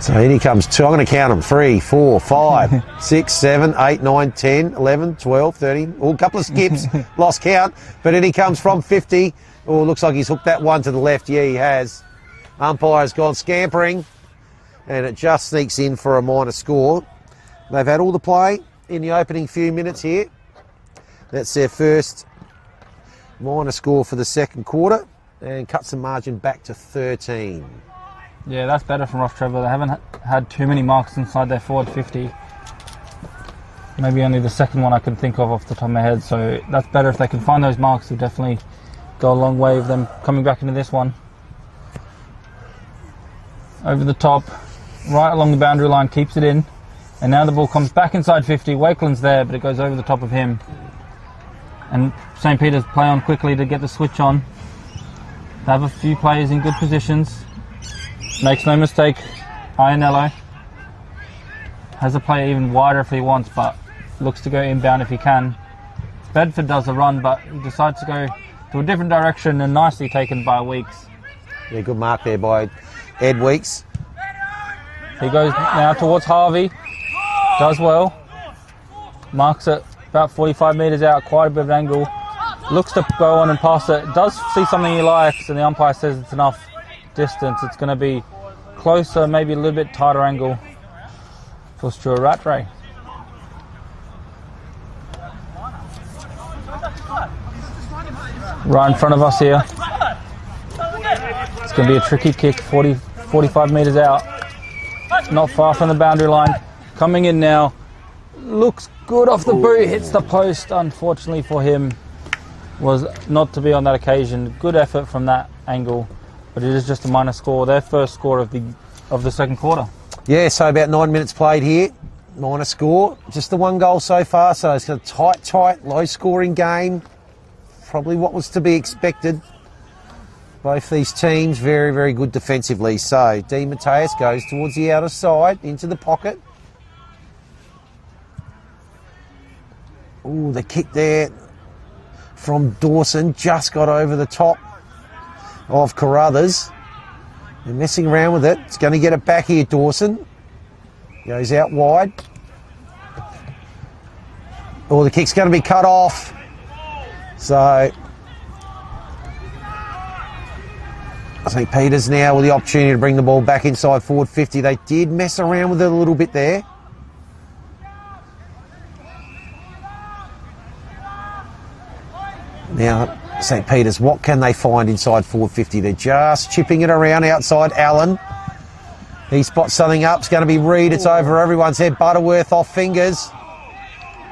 So in he comes 2. I'm going to count them. 3, 4, 5, 6, 7, 8, 9, 10, 11, 12, 13. Oh, a couple of skips. Lost count. But in he comes from 50. Oh, looks like he's hooked that one to the left. Yeah, he has. Umpire's gone scampering. And it just sneaks in for a minor score. They've had all the play in the opening few minutes here. That's their first minor score for the second quarter. And cuts the margin back to 13. Yeah, that's better from Rostrevor. They haven't had too many marks inside their forward 50. Maybe only the second one I can think of off the top of my head. So that's better. If they can find those marks, it'll definitely go a long way of them coming back into this one. Over the top, right along the boundary line, keeps it in. And now the ball comes back inside 50. Wakeland's there, but it goes over the top of him. And St. Peter's play on quickly to get the switch on. They have a few players in good positions. Makes no mistake, Ianello has a play even wider if he wants, but looks to go inbound if he can. Bedford does a run, but he decides to go to a different direction, and nicely taken by Weeks. Yeah, good mark there by Ed Weeks. He goes now towards Harvey, does well, marks it about 45 metres out, quite a bit of angle, looks to go on and pass it, does see something he likes, and the umpire says it's enough distance. It's going to be closer, maybe a little bit tighter angle for Stuart Rattray. Right in front of us here. It's going to be a tricky kick, 45 metres out. Not far from the boundary line. Coming in now. Looks good off the boot, hits the post. Unfortunately for him, was not to be on that occasion. Good effort from that angle. But it is just a minor score. Their first score of the second quarter. Yeah, so about 9 minutes played here. Minor score. Just the 1 goal so far. So it's a tight, low-scoring game. Probably what was to be expected. Both these teams very, very good defensively. So, Di Mateus goes towards the outer side, into the pocket. Ooh, the kick there from Dawson just got over the top of Carruthers. They're messing around with it. It's going to get it back here, Dawson. Goes out wide. Oh, the kick's going to be cut off. So, St. Peter's now with the opportunity to bring the ball back inside forward 50. They did mess around with it a little bit there. Now, St. Peter's, what can they find inside forward 50? They're just chipping it around outside Allen. He spots something up. It's going to be Reed. It's over everyone's head. Butterworth off fingers.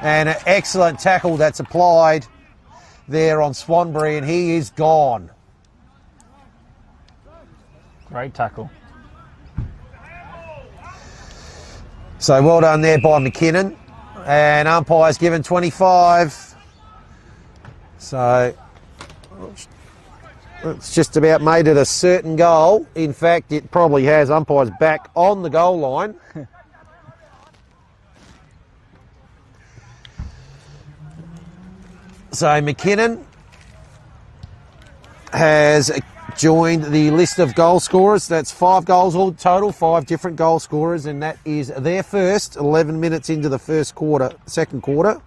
And an excellent tackle that's applied there on Swanbury, and he is gone. Great tackle. So well done there by McKinnon. And umpire's given 25. So it's just about made it a certain goal. In fact, it probably has. Umpire's back on the goal line. So McKinnon has joined the list of goal scorers. That's 5 goals all total, 5 different goal scorers, and that is their first 11 minutes into the second quarter.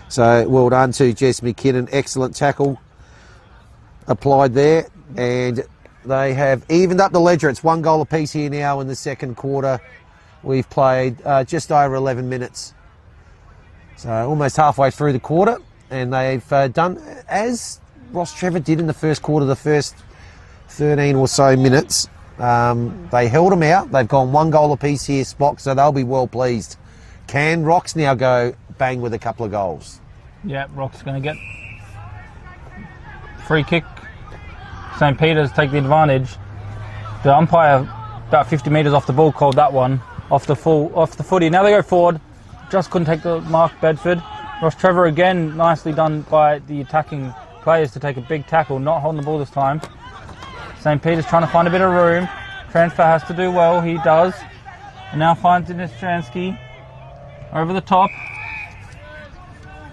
So well done to Jess McKinnon. Excellent tackle applied there, and they have evened up the ledger. It's 1 goal apiece here now in the second quarter. We've played just over 11 minutes. So almost halfway through the quarter, and they've done as Rostrevor did in the first quarter, the first 13 or so minutes. They held them out. They've gone 1 goal apiece here, Spock, so they'll be well pleased. Can Rocks now go bang with a couple of goals? Yeah, Rocks going to get free kick. St. Peter's take the advantage. The umpire about 50 metres off the ball called that one off the footy. Now they go forward. Just couldn't take the mark, Bedford. Rostrevor again, nicely done by the attacking players to take a big tackle, not holding the ball this time. St. Peter's trying to find a bit of room. Transfer has to do well, he does. And now finds Dinistransky over the top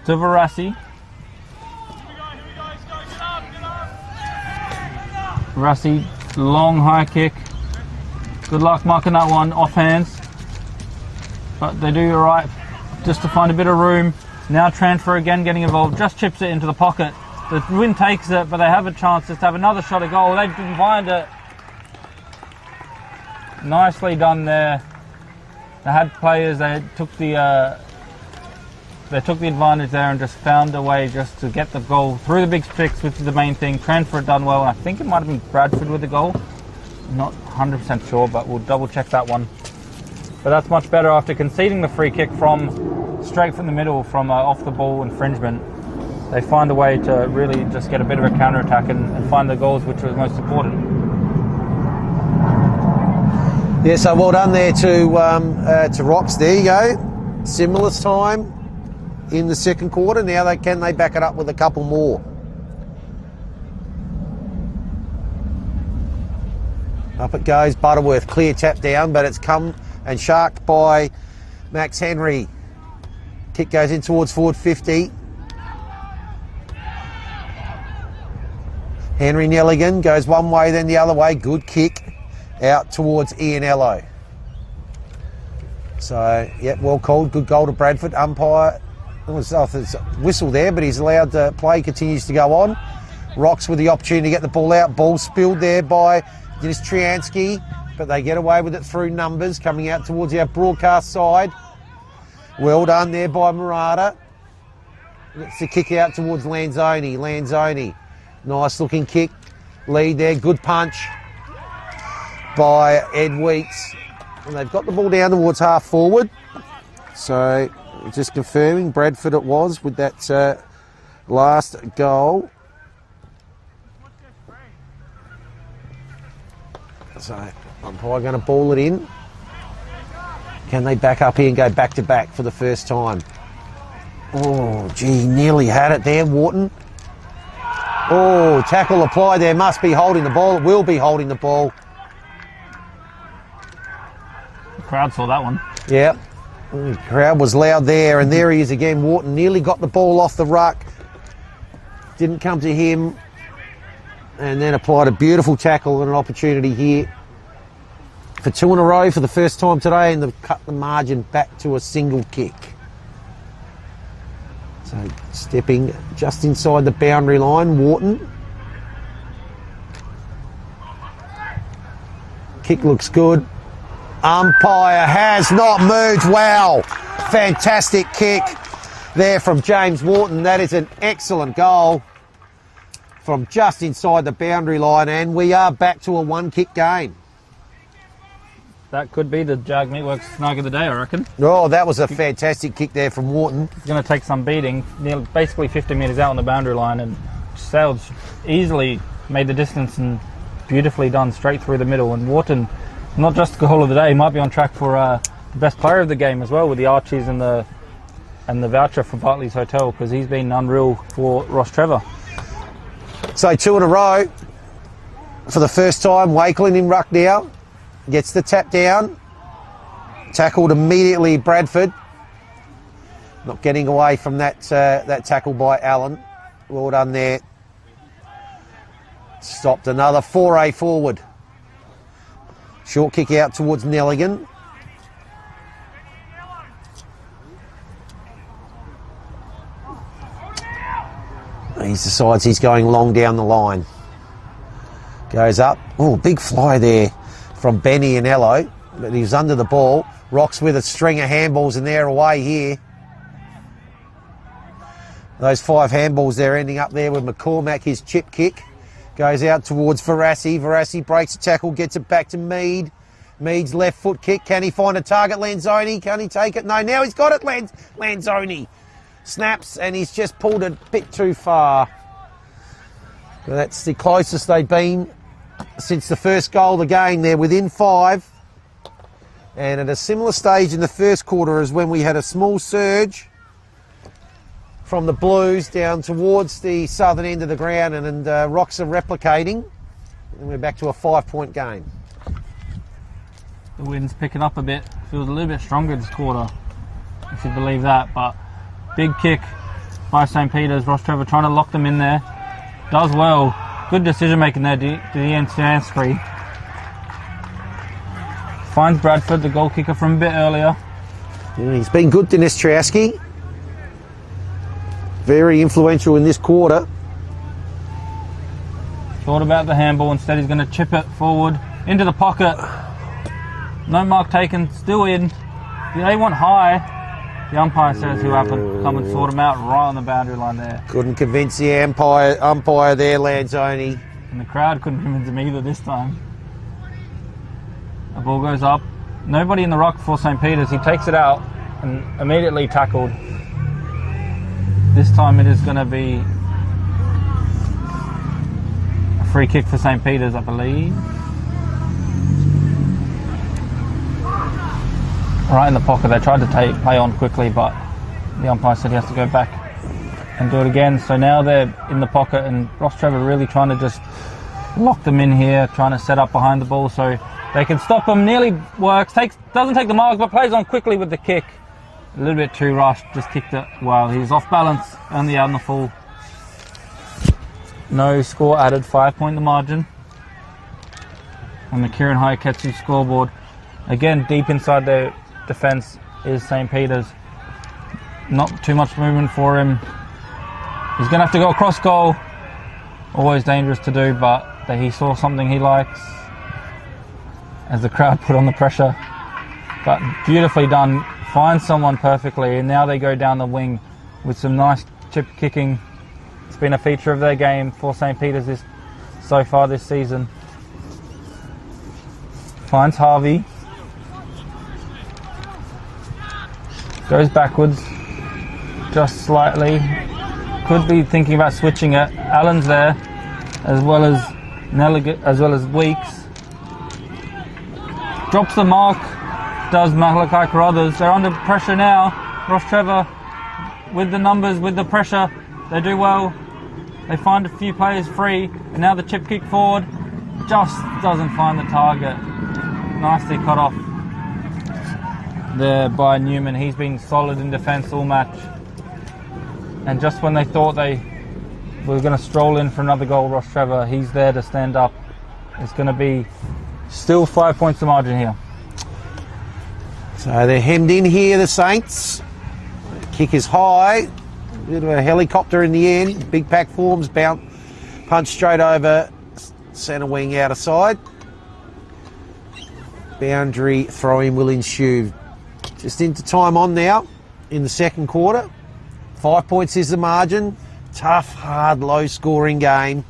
to Varassi. Varassi, long high kick. Good luck marking that one, off hands. But they do alright just to find a bit of room. Now Transfer again getting involved, just chips it into the pocket. The wind takes it, but they have a chance just to have another shot at goal. They didn't find it. Nicely done there. They had players, they took the advantage there and just found a way just to get the goal through the big sticks, which is the main thing. Transfer had done well, and I think it might have been Bradford with the goal. Not 100% sure, but we'll double check that one. But that's much better after conceding the free kick straight from the middle from off the ball infringement. They find a way to really just get a bit of a counter attack and find the goals, which was most important. Yeah, so well done there to Rocks. There you go. Similar time in the second quarter. Now can they back it up with a couple more? Up it goes, Butterworth, clear tap down, but it's come and sharked by Max Henry. Kick goes in towards forward 50. Henry Nelligan goes one way, then the other way. Good kick out towards Ianello. So, yep, well called. Good goal to Bradford. Umpire, there's a whistle there, but he's allowed to play, continues to go on. Rocks with the opportunity to get the ball out. Ball spilled there by Dinistransky, but they get away with it through numbers, coming out towards our broadcast side. Well done there by Murata. It's a kick out towards Lanzoni. Lanzoni, nice looking kick. Lead there, good punch by Ed Weeks. And they've got the ball down towards half forward. So just confirming, Bradford it was with that last goal. So umpire going to ball it in. Can they back up here and go back to back for the first time? Oh, gee, nearly had it there, Wharton. Oh, tackle applied there. Must be holding the ball. It will be holding the ball. The crowd saw that one. Yeah. The crowd was loud there, and there he is again. Wharton nearly got the ball off the ruck. Didn't come to him. And then applied a beautiful tackle and an opportunity here for 2 in a row for the first time today, and they've cut the margin back to a single kick. So stepping just inside the boundary line, Wharton. Kick looks good. Umpire has not moved. Wow, fantastic kick there from James Wharton. That is an excellent goal from just inside the boundary line, and we are back to a 1-kick game. That could be the Jag Meatworks snug of the day, I reckon. Oh, that was a fantastic kick there from Wharton. He's going to take some beating, basically 50 metres out on the boundary line, and sailed easily, made the distance, and beautifully done straight through the middle. And Wharton, not just the goal of the day, might be on track for the best player of the game as well, with the Archies and the voucher for Bartley's Hotel, because he's been unreal for Rostrevor. So 2 in a row for the first time. Wakelin in ruck now. Gets the tap down. Tackled immediately Bradford. Not getting away from that tackle by Allen. Well done there. Stopped another foray forward. Short kick out towards Nelligan. He decides he's going long down the line. Goes up. Oh, big fly there from Benny and Ello. But he was under the ball. Rocks with a string of handballs and they're away here. Those 5 handballs there ending up there with McCormack. His chip kick goes out towards Verassi. Verassi breaks a tackle, gets it back to Mead. Mead's left foot kick. Can he find a target? Lanzoni. Can he take it? No, now he's got it. Lanzoni snaps and he's just pulled it a bit too far. That's the closest they've been since the first goal of the game. They're within 5. And at a similar stage in the first quarter as when we had a small surge from the Blues down towards the southern end of the ground, and Rocks are replicating. And we're back to a 5-point game. The wind's picking up a bit. Feels a little bit stronger this quarter, if you believe that. But big kick by St. Peter's. Rostrevor trying to lock them in there. Does well. Good decision making there, Dean Stansbury. Finds Bradford, the goal kicker from a bit earlier. Yeah, he's been good, Dennis Trowski. Very influential in this quarter. Thought about the handball. Instead, he's going to chip it forward into the pocket. No mark taken. Still in. They want high. The umpire says he'll have to come and sort him out right on the boundary line there. Couldn't convince the umpire there, Lanzoni. And the crowd couldn't convince him either this time. The ball goes up. Nobody in the ruck for St. Peter's. He takes it out and immediately tackled. This time it is going to be a free kick for St. Peter's, I believe. Right in the pocket. They tried to play on quickly, but the umpire said he has to go back and do it again. So now they're in the pocket, and Rostrevor really trying to just lock them in here, trying to set up behind the ball so they can stop him. Nearly works. Doesn't take the mark, but plays on quickly with the kick. A little bit too rushed. Just kicked it well. He's off balance, only out in the full. No score added. 5-point the margin on the Kieran Hayaketsu scoreboard. Again, deep inside their defence is St. Peter's. Not too much movement for him. He's going to have to go across goal. Always dangerous to do, but he saw something he likes as the crowd put on the pressure. But beautifully done. Finds someone perfectly, and now they go down the wing with some nice chip kicking. It's been a feature of their game for St. Peter's so far this season. Finds Harvey. Goes backwards just slightly. Could be thinking about switching it. Allen's there, as well as Weeks. Drops the mark. Does Malachi Carruthers. They're under pressure now. Rostrevor with the numbers, with the pressure. They do well. They find a few players free, and now the chip kick forward just doesn't find the target. Nicely cut off there by Newman. He's been solid in defence all match. And just when they thought they were going to stroll in for another goal, Rostrevor, he's there to stand up. It's going to be still 5 points to margin here. So they're hemmed in here, the Saints. Kick is high. Bit of a helicopter in the end. Big pack forms, bounce, punch straight over centre wing out of side. Boundary throw-in will ensue. Just into time on now in the second quarter. 5 points is the margin. Tough, hard, low-scoring game.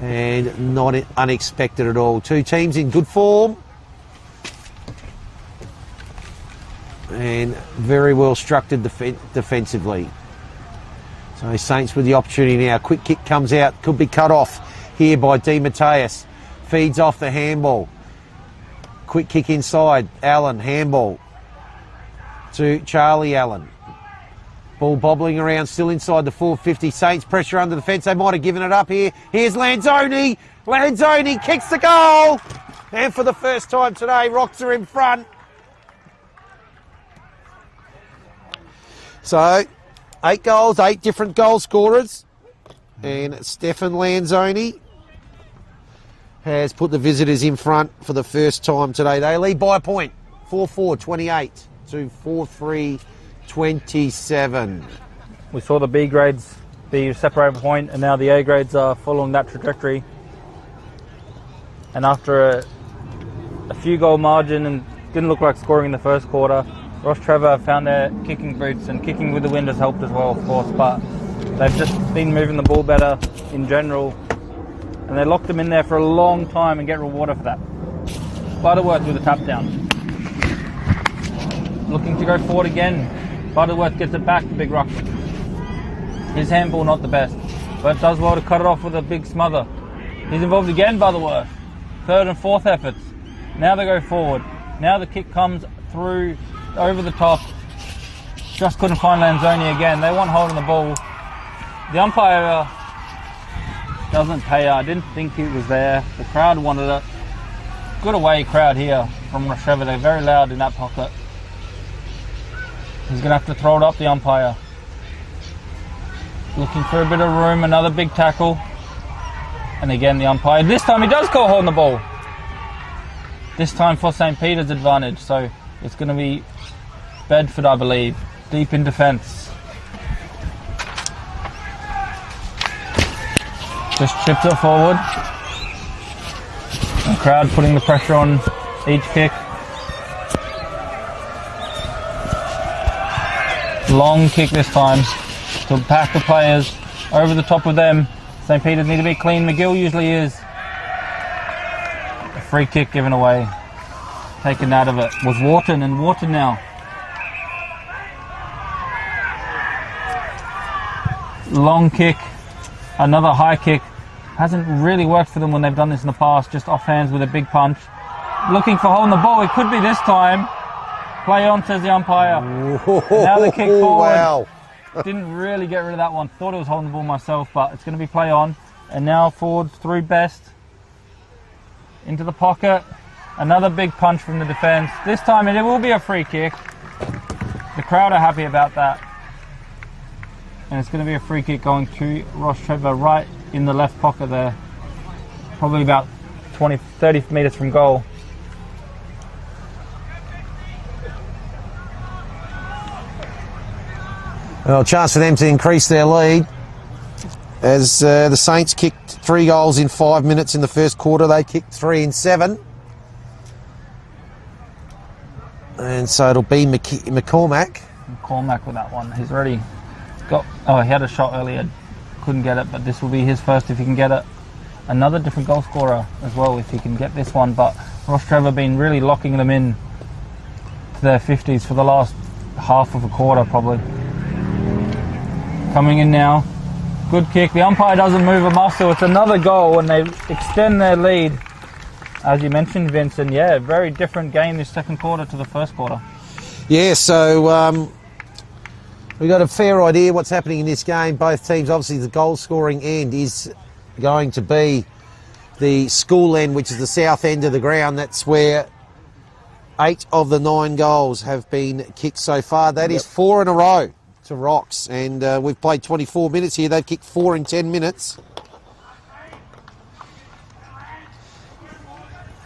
And not unexpected at all. Two teams in good form. And very well structured defensively. So Saints with the opportunity now. Quick kick comes out. Could be cut off here by Di Mateus. Feeds off the handball. Quick kick inside. Allen, handball to Charlie Allen. Ball bobbling around, still inside the 450. Saints pressure under the fence. They might have given it up here. Here's Lanzoni. Lanzoni kicks the goal. And for the first time today, Rocks are in front. So, 8 goals, 8 different goal scorers. And Stefan Lanzoni has put the visitors in front for the first time today. They lead by a point. 4-4, 28 to 4-3, 27. We saw the B grades be separated point, and now the A grades are following that trajectory. And after a few goal margin and didn't look like scoring in the first quarter, Rostrevor found their kicking boots, and kicking with the wind has helped as well, of course, but they've just been moving the ball better in general, and they locked them in there for a long time and get rewarded for that. Butterworth with a tap down. Looking to go forward again. Butterworth gets it back to Big Rock. His handball not the best, but does well to cut it off with a big smother. He's involved again, Butterworth. Third and fourth efforts. Now they go forward. Now the kick comes through over the top. Just couldn't find Lanzoni again. They want hold on the ball. The umpire doesn't pay. I didn't think he was there. The crowd wanted it. Good away crowd here from Rostrevor. They're very loud in that pocket. He's going to have to throw it up, the umpire. Looking for a bit of room. Another big tackle. And again the umpire. This time he does call hold on the ball. This time for St. Peter's advantage. So it's going to be Bedford, I believe. Deep in defence. Just chipped it forward. The crowd putting the pressure on each kick. Long kick this time to pack the players over the top of them. St. Peter's need to be clean. McGill usually is. A free kick given away. Taken out of it was Wharton, and Wharton now. Long kick. Another high kick. Hasn't really worked for them when they've done this in the past. Just off hands with a big punch. Looking for holding the ball. It could be this time. Play on, says the umpire. Now the kick forward. Wow. Didn't really get rid of that one. Thought it was holding the ball myself, but it's going to be play on. And now forward through Best. Into the pocket. Another big punch from the defence. This time it will be a free kick. The crowd are happy about that. And it's going to be a free kick going to Rostrevor right in the left pocket there. Probably about 30 metres from goal. Well, chance for them to increase their lead. As the Saints kicked 3 goals in 5 minutes in the first quarter, they kicked 3 in 7. And so it'll be McCormack. McCormack with that one. He's already got... Oh, he had a shot earlier. Couldn't get it, but this will be his first if he can get it. Another different goal scorer as well if he can get this one. But Rostrevor been really locking them in to their 50s for the last half of a quarter probably. Coming in now. Good kick. The umpire doesn't move a muscle. It's another goal and they extend their lead. As you mentioned, Vincent, yeah, very different game this second quarter to the first quarter. Yeah, so We've got a fair idea what's happening in this game. Both teams, obviously the goal scoring end is going to be the school end, which is the south end of the ground. That's where 8 of the 9 goals have been kicked so far. That is 4 in a row to Rocks, and we've played 24 minutes here. They've kicked 4 in 10 minutes.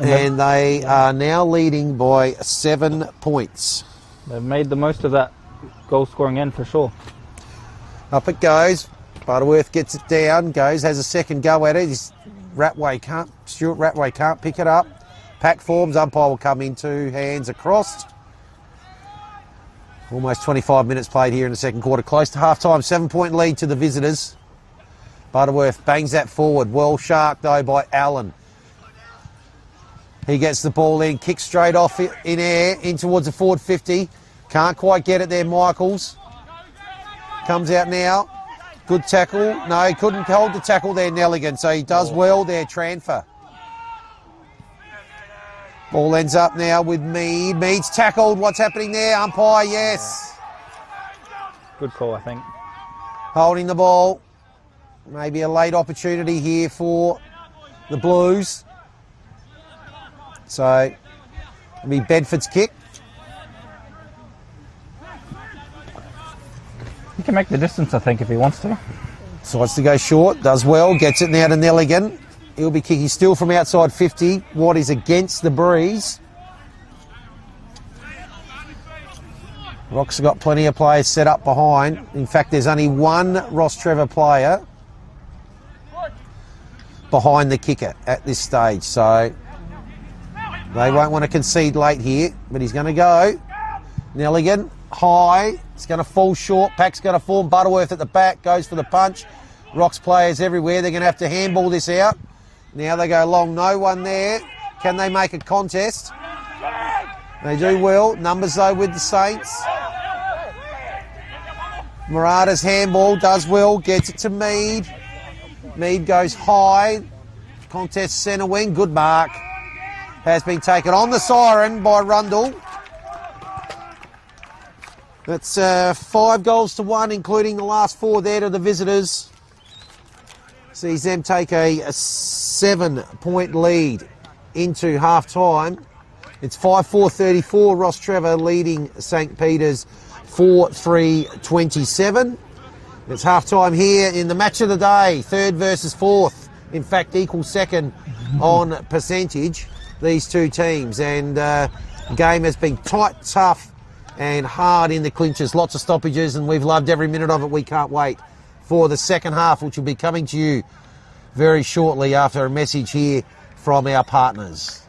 And they are now leading by 7 points. They've made the most of that goal scoring end for sure. Up it goes. Butterworth gets it down, has a second go at it. Stuart Ratway can't pick it up. Pack forms, umpire will come in, 2 hands across. Almost 25 minutes played here in the second quarter. Close to half-time, 7-point lead to the visitors. Butterworth bangs that forward. Well shark though by Allen. He gets the ball in, kicks straight off in air, in towards the forward 50. Can't quite get it there, Michaels. Comes out now. Good tackle. No, he couldn't hold the tackle there, Nelligan, so he does well there, transfer. Ball ends up now with Mead. Mead's tackled. What's happening there? Umpire, yes. Good call, I think. Holding the ball. Maybe a late opportunity here for the Blues. So, it'll be Bedford's kick. He can make the distance, I think, if he wants to. Decides to go short, does well, gets it now to Nelligan. He'll be kicking still from outside 50. What is against the breeze. Rocks have got plenty of players set up behind. In fact, there's only one Rostrevor player behind the kicker at this stage. So they won't want to concede late here, but he's going to go. Nelligan, high. It's going to fall short. Pack's going to form. Butterworth at the back, goes for the punch. Rocks players everywhere. They're going to have to handball this out. Now they go long. No one there. Can they make a contest? They do well. Numbers though with the Saints. Murata's handball does well. Gets it to Mead. Mead goes high. Contest centre wing. Good mark. Has been taken on the siren by Rundle. That's 5 goals to 1, including the last 4 there to the visitors. Sees them take a 7-point lead into half-time. It's 5-4-34, Rostrevor leading St. Peter's 4-3-27. It's half-time here in the match of the day, 3rd versus 4th. In fact, equal second on percentage, these two teams. And the game has been tight, tough, and hard in the clinches. Lots of stoppages, and we've loved every minute of it. We can't wait for the second half, which will be coming to you very shortly after a message here from our partners.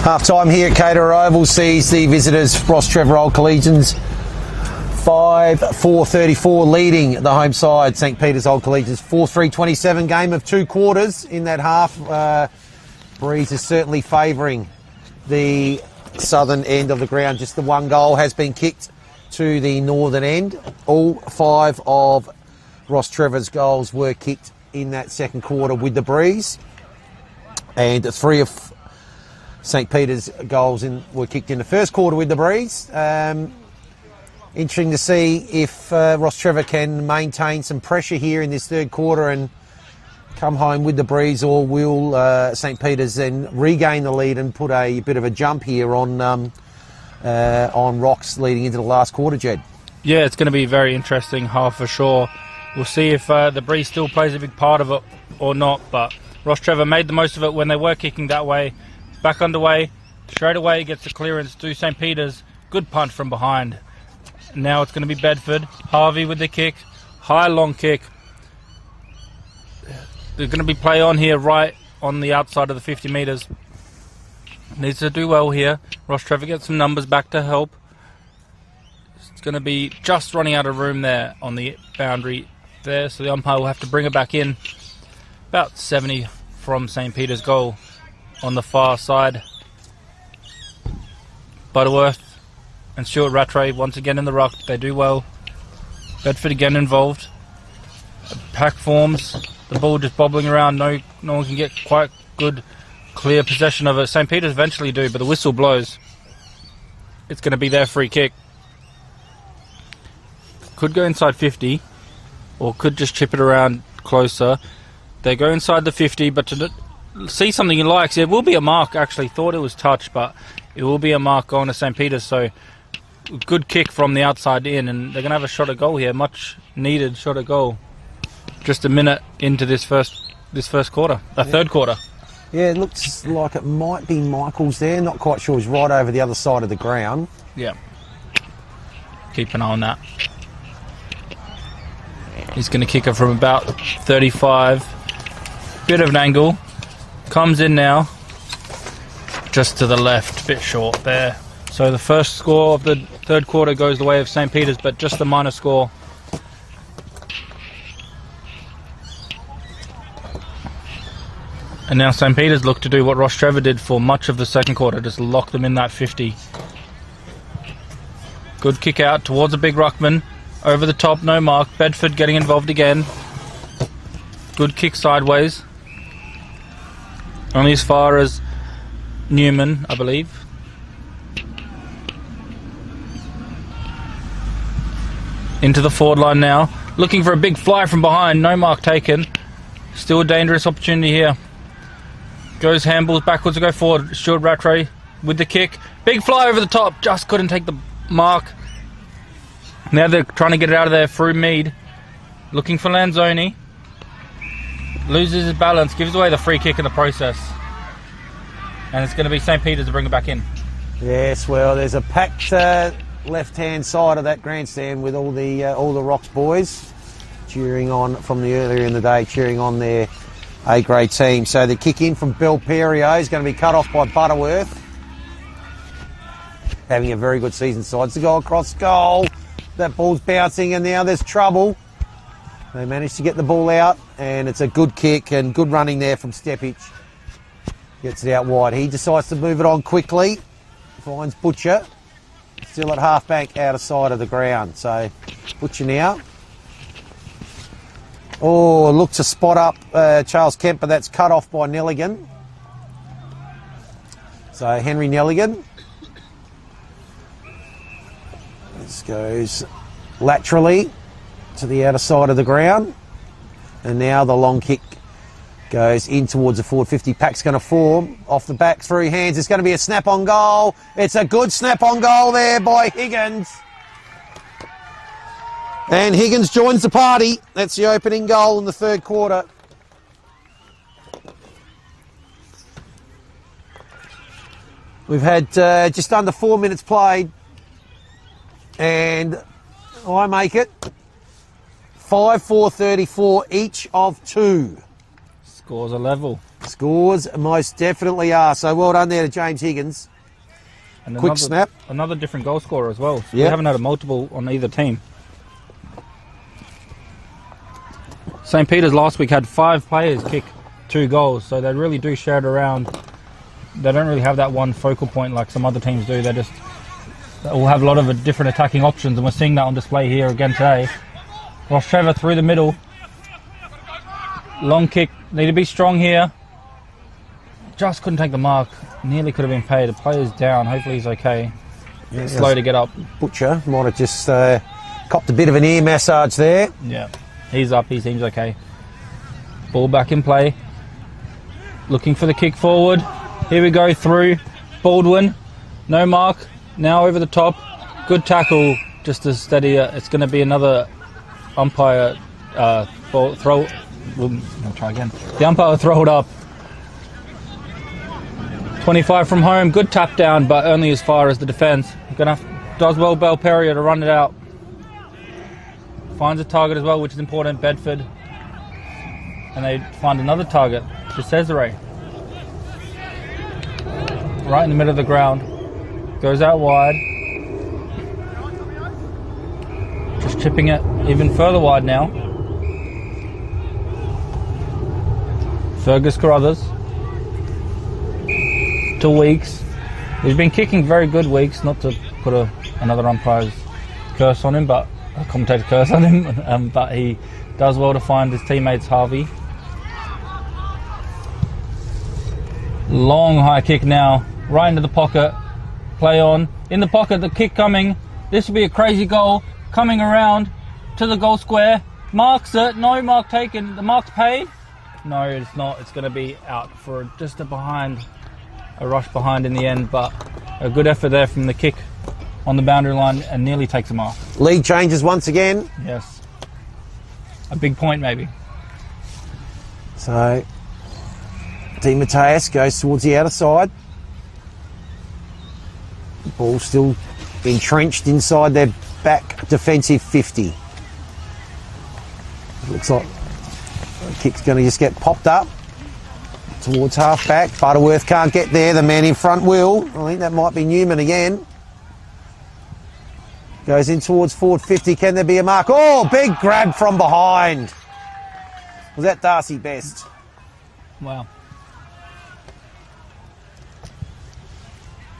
Half time here at Caterer Oval sees the visitors Rostrevor Old Collegians 5-4-34 leading the home side. St Peter's Old Collegians 4-3-27 game of 2 quarters in that half. Breeze is certainly favouring the southern end of the ground. Just the 1 goal has been kicked to the northern end. All 5 of Rostrevor's goals were kicked in that second quarter with the Breeze, and 3 of St Peter's goals were kicked in the first quarter with the Breeze. Interesting to see if Rostrevor can maintain some pressure here in this third quarter and come home with the Breeze, or will St Peter's then regain the lead and put a bit of a jump here on Rocks leading into the last quarter, Jed? Yeah, it's going to be very interesting, half for sure. We'll see if the Breeze still plays a big part of it or not, but Rostrevor made the most of it when they were kicking that way. Back underway, straight away gets the clearance to St Peter's. Good punch from behind. Now it's going to be Bedford. Harvey with the kick. High long kick. They're going to be play on here right on the outside of the 50 metres. Needs to do well here. Rostrevor gets some numbers back to help. It's going to be just running out of room there on the boundary there, so the umpire will have to bring it back in. About 70 from St Peter's goal on the far side. Butterworth and Stuart Rattray once again in the ruck. They do well. Bedford again involved. Pack forms. The ball just bobbling around. No one can get quite good, clear possession of it. St Peter's eventually do, but the whistle blows. It's going to be their free kick. Could go inside 50, or could just chip it around closer. They go inside the 50, but to see something he likes, it will be a mark. Actually, thought it was touch, but it will be a mark going to St Peter's. So good kick from the outside in, and they're going to have a shot at goal here. Much needed shot at goal. Just a minute into this first quarter, third quarter. Yeah, it looks like it might be Michaels there. Not quite sure. He's right over the other side of the ground. Yeah. Keep an eye on that. He's going to kick it from about 35. Bit of an angle. Comes in now. Just to the left. Bit short there. So the first score of the third quarter goes the way of St Peter's, but just a minor score. And now St Peter's look to do what Rostrevor did for much of the second quarter, just lock them in that 50. Good kick out towards a big ruckman. Over the top, no mark. Bedford getting involved again. Good kick sideways. Only as far as Newman, I believe. Into the forward line now. Looking for a big fly from behind. No mark taken. Still a dangerous opportunity here. Goes handballs backwards to go forward. Stuart Rattray with the kick. Big fly over the top. Just couldn't take the mark. Now they're trying to get it out of there through Mead. Looking for Lanzoni. Loses his balance. Gives away the free kick in the process. And it's going to be St Peter's to bring it back in. Yes, well, there's a packed left-hand side of that grandstand with all the Rocks boys cheering on from the earlier in the day, cheering on their A-grade team. So the kick in from Bill Perio is going to be cut off by Butterworth. Having a very good season side. To go across goal. That ball's bouncing and now there's trouble. They managed to get the ball out and it's a good kick and good running there from Stepich. Gets it out wide. He decides to move it on quickly. Finds Butcher. Still at half-back out of sight of the ground. So Butcher now. Oh, look to spot up Charles Kemp, but that's cut off by Nelligan. So Henry Nelligan. This goes laterally to the outer side of the ground. And now the long kick goes in towards the forward 50. Pack's going to form off the back through hands. It's going to be a snap-on goal. It's a good snap-on goal there by Higgins. And Higgins joins the party. That's the opening goal in the third quarter. We've had just under 4 minutes played. And I make it 5-4-34 each of 2. Scores are level. Scores most definitely are. So well done there to James Higgins. And Quick snap. Another different goal scorer as well. So Yep. we haven't had a multiple on either team. St. Peter's last week had 5 players kick 2 goals, so they really do share it around. They don't really have that one focal point like some other teams do. They will have a lot of different attacking options, and we're seeing that on display here again today. Rostrevor through the middle. Long kick. Need to be strong here. Just couldn't take the mark. Nearly could have been paid. The player's down. Hopefully he's okay. Yeah, Slow to get up. Butcher might have just copped a bit of an ear massage there. Yeah. He's up. He seems okay. Ball back in play. Looking for the kick forward. Here we go through. Baldwin. No mark. Now over the top. Good tackle. Just as steady. It's going to be another umpire throw. I'll try again. The umpire throw it up. 25 from home. Good tap down, but only as far as the defence. Does well Belperia to run it out. Finds a target as well, which is important. Bedford. And they find another target to Cesare. Right in the middle of the ground. Goes out wide. Just chipping it even further wide now. Fergus Carruthers. To Weeks. He's been kicking very good, Weeks, not to put another umpire's curse on him, but a commentator's curse on him, but he does well to find his teammates Harvey. Long high kick now, right into the pocket, play on, in the pocket, the kick coming, this would be a crazy goal, coming around to the goal square, marks it, no mark taken, the mark's paid? No, it's not, it's going to be out for just a rush behind in the end, but a good effort there from the kick on the boundary line and nearly takes a mark. Lead changes once again. Yes. A big point maybe. So, Di Mateus goes towards the outer side. Ball still entrenched inside their back defensive 50. Looks like the kick's going to just get popped up towards half back. Butterworth can't get there. The man in front will. I think that might be Newman again. Goes in towards forward 50. Can there be a mark? Oh, big grab from behind. Was that Darcy Best? Wow.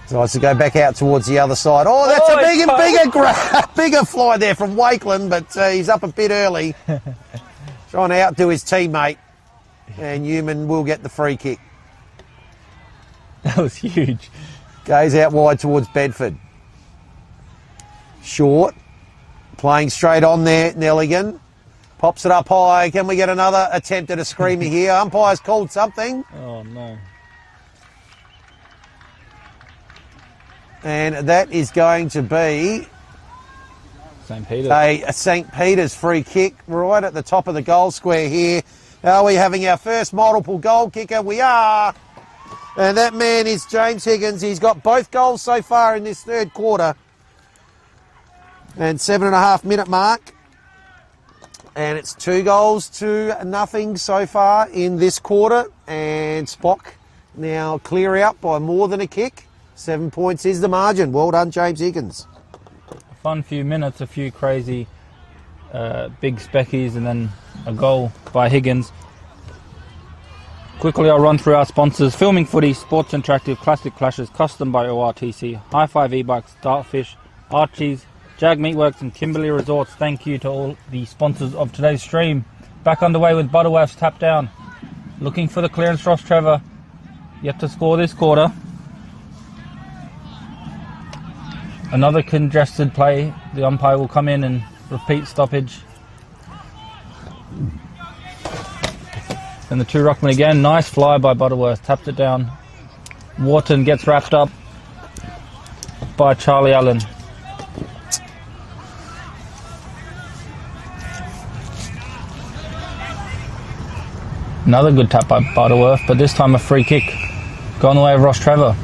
Tries to go back out towards the other side. Oh, that's a bigger grab. Bigger fly there from Wakeland, but he's up a bit early. Trying to outdo his teammate. And Newman will get the free kick. That was huge. Goes out wide towards Bedford. Short. Playing straight on there, Nelligan. Pops it up high. Can we get another attempt at a screamer here? Umpire's called something. Oh, no. And that is going to be St. Peter's. a St. Peter's free kick right at the top of the goal square here. Are we having our first multiple goal kicker? We are. And that man is James Higgins. He's got both goals so far in this third quarter. And 7.5 minute mark. And it's 2-0 so far in this quarter. And Spock now clear out by more than a kick. 7 points is the margin. Well done, James Higgins. A fun few minutes, a few crazy big speckies, and then a goal by Higgins. Quickly, I'll run through our sponsors. Filming Footy, Sports Interactive, Classic Clashes, custom by ORTC, High Five E-Bikes, Dartfish, Archie's, Jag Meatworks and Kimberley Resorts. Thank you to all the sponsors of today's stream. Back underway with Butterworth's tap down. Looking for the clearance, Rostrevor. Yet to score this quarter. Another congested play. The umpire will come in and repeat stoppage. And the two ruckman again. Nice fly by Butterworth. Taps it down. Wharton gets wrapped up by Charlie Allen. Another good tap by Butterworth, but this time a free kick. Gone the way of Rostrevor.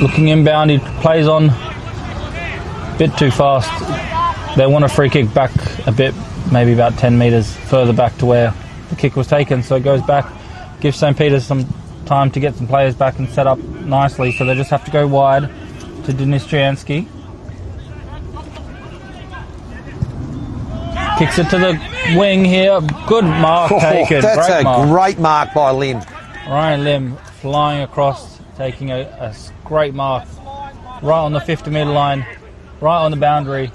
Looking inbound, he plays on a bit too fast. They want a free kick back a bit, maybe about 10 metres further back to where the kick was taken. So it goes back, gives St. Peter's some time to get some players back and set up nicely. So they just have to go wide to Denistriansky. Kicks it to the wing here. Good mark taken. That's great a mark. great mark by Lim. Ryan Lim flying across, taking a great mark. Right on the 50-metre line. Right on the boundary.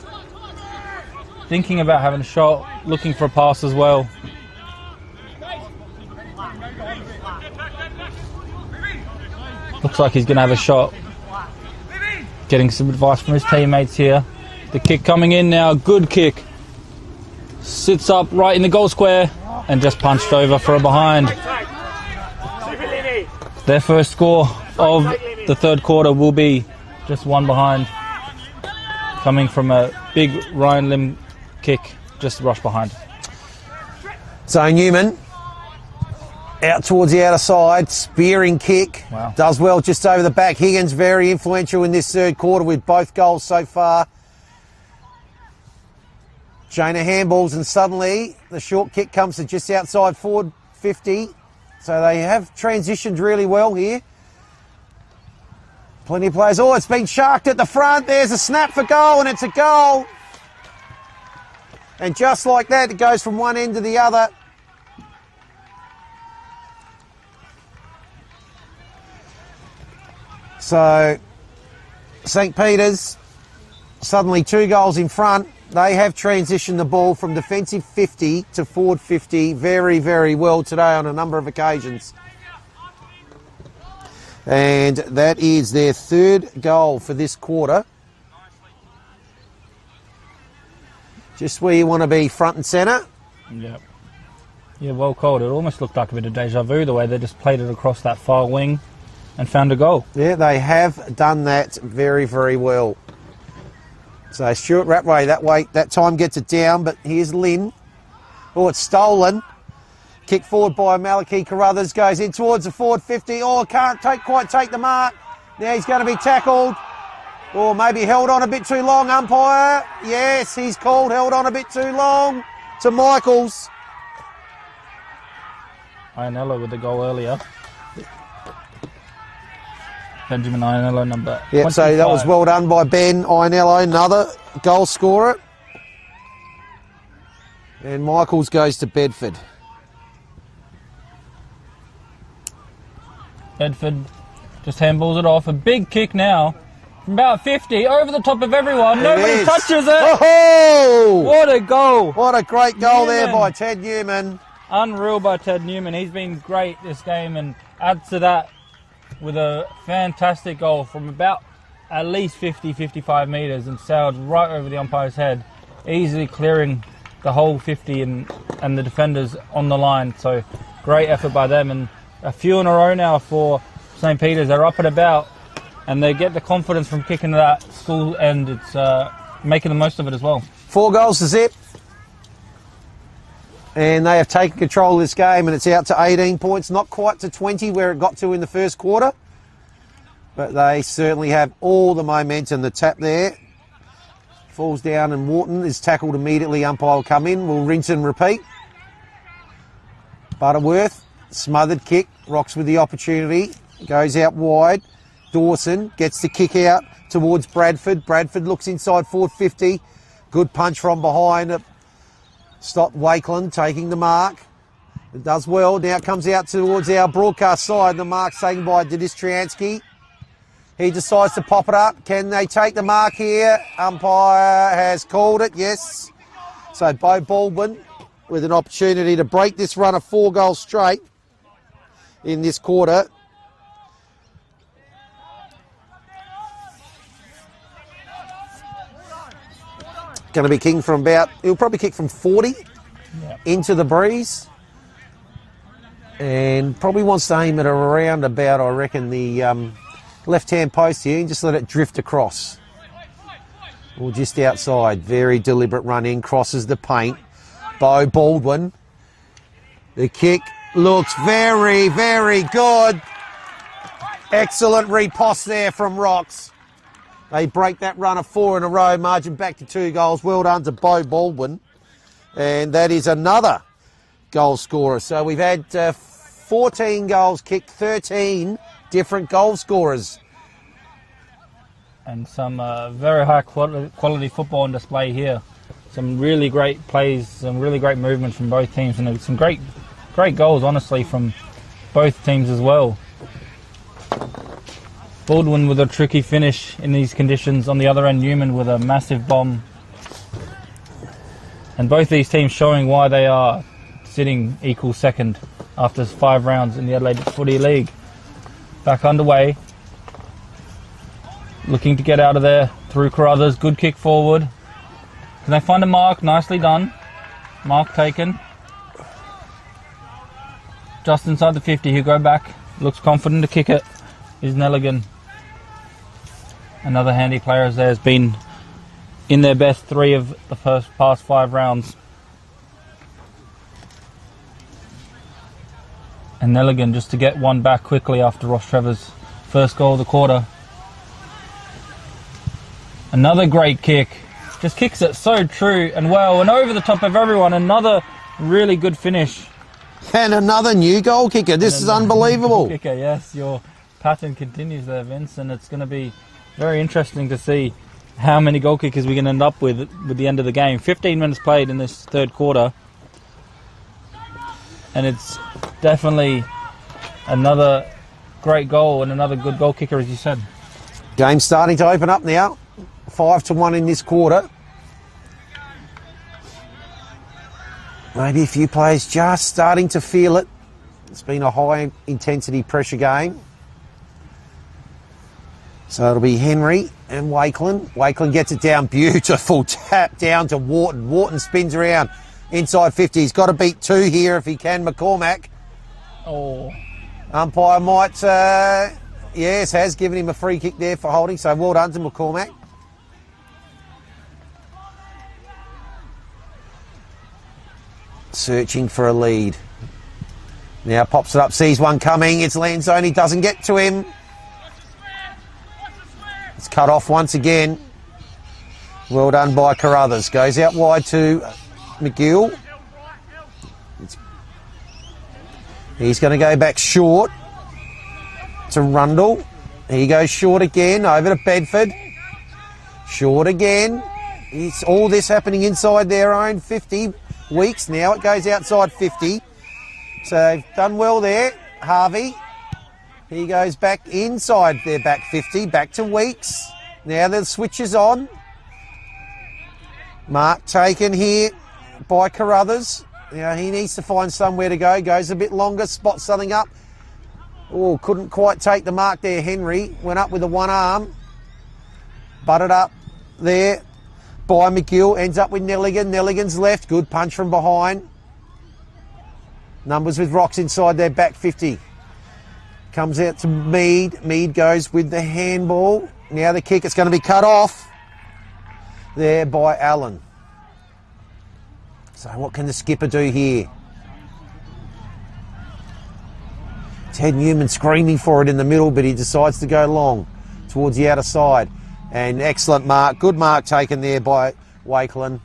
Thinking about having a shot. Looking for a pass as well. Looks like he's going to have a shot. Getting some advice from his teammates here. The kick coming in now. Good kick. Sits up right in the goal square and just punched over for a behind. Their first score of the third quarter will be just one behind. Coming from a big Ryan Lim kick, just rush behind. So Newman out towards the outer side, spearing kick. Wow. Does well just over the back. Higgins very influential in this third quarter with both goals so far. Jaina handballs and suddenly the short kick comes to just outside forward 50. So they have transitioned really well here. Plenty of players. Oh, it's been sharked at the front. There's a snap for goal and it's a goal. And just like that, it goes from one end to the other. So St. Peter's suddenly 2 goals in front. They have transitioned the ball from defensive 50 to forward 50 very, very well today on a number of occasions. And that is their third goal for this quarter. Just where you want to be, front and centre. Yep. Yeah, well called. It almost looked like a bit of deja vu the way they just played it across that far wing and found a goal. Yeah, they have done that very, very well. So Stuart Ratway, that time gets it down, but here's Lynn. Oh, it's stolen. Kick forward by Malachi Carruthers, goes in towards the forward 50. Oh, can't quite take the mark. Now he's going to be tackled. Or maybe held on a bit too long, umpire. Yes, he's called held on a bit too long to Michaels. Ianello with the goal earlier. Benjamin Ianello, number 25. So that was well done by Ben Ianello, another goal scorer. And Michaels goes to Bedford. Bedford just handballs it off. A big kick now. From about 50, over the top of everyone. Nobody touches it. Oh! What a goal. What a great goal Newman. there by Ted Newman. Unreal by Ted Newman. He's been great this game and adds to that with a fantastic goal from about at least 50, 55 metres and sailed right over the umpire's head, easily clearing the whole 50 and the defenders on the line. So great effort by them, and a few in a row now for St. Peter's. They're up and about and they get the confidence from kicking to that school end. It's making the most of it as well. 4 goals to zip. And they have taken control of this game, and it's out to 18 points, not quite to 20 where it got to in the first quarter. But they certainly have all the momentum. The tap there falls down and Wharton is tackled immediately. Umpire will come in. We'll rinse and repeat. Butterworth, smothered kick. Rocks with the opportunity. Goes out wide. Dawson gets the kick out towards Bradford. Bradford looks inside forward 50. Good punch from behind. Stop Wakeland taking the mark. It does well. Now it comes out towards our broadcast side. The mark's taken by Denistriansky. He decides to pop it up. Can they take the mark here? Umpire has called it, yes. So Bo Baldwin with an opportunity to break this run of 4 goals straight in this quarter. Going to be kicking from about, he'll probably kick from 40 into the breeze. And probably wants to aim it around about, I reckon, the left-hand post here and just let it drift across. Or just outside. Very deliberate run in, crosses the paint. Bo Baldwin. The kick looks very, very good. Excellent riposte there from Rocks. They break that run of 4 in a row, margin back to 2 goals. Well done to Bo Baldwin. And that is another goal scorer. So we've had 14 goals kicked, 13 different goal scorers. And some very high quality football on display here. Some really great plays, some really great movement from both teams, and some great goals, honestly, from both teams as well. Baldwin with a tricky finish in these conditions. On the other end, Newman with a massive bomb. And both these teams showing why they are sitting equal second after 5 rounds in the Adelaide Footy League. Back underway. Looking to get out of there through Carruthers. Good kick forward. Can they find a mark? Nicely done. Mark taken. Just inside the 50. He'll go back. Looks confident to kick it. Is Nelligan. Another handy player as there has been in their best 3 of the past 5 rounds. And Nelligan just to get one back quickly after Rostrevor's first goal of the quarter. Another great kick. Just kicks it so true and well and over the top of everyone. Another really good finish. And another new goal kicker. This is unbelievable. Kicker, yes, your pattern continues there, Vince, and it's going to be very interesting to see how many goal kickers we're going to end up with the end of the game. 15 minutes played in this third quarter. And it's definitely another great goal and another good goal kicker, as you said. Game's starting to open up now. 5-1 in this quarter. Maybe a few players just starting to feel it. It's been a high intensity pressure game. So it'll be Henry and Wakeland. Wakeland gets it down. Beautiful tap down to Wharton. Wharton spins around inside 50. He's got to beat 2 here if he can. McCormack. Oh. Umpire might, yes, has given him a free kick there for holding. So well done to McCormack. Searching for a lead. Now pops it up, sees one coming. It's Lanzoni, doesn't get to him. It's cut off once again. Well done by Carruthers. Goes out wide to McGill. He's going to go back short to Rundle. He goes short again, over to Bedford. Short again. It's all this happening inside their own 50. Weeks now, it goes outside 50. So they've done well there. Harvey. He goes back inside their back 50, back to Weeks. Now the switch is on. Mark taken here by Carruthers. Now he needs to find somewhere to go. Goes a bit longer, spots something up. Oh, couldn't quite take the mark there, Henry. Went up with the one arm. Butted up there by McGill. Ends up with Nelligan. Nelligan's left. Good punch from behind. Numbers with Rocks inside their back 50. Comes out to Mead. Mead goes with the handball. Now the kick. It's going to be cut off there by Allen. So what can the skipper do here? Ted Newman screaming for it in the middle, but he decides to go long towards the outer side. And excellent mark. Good mark taken there by Wakeland.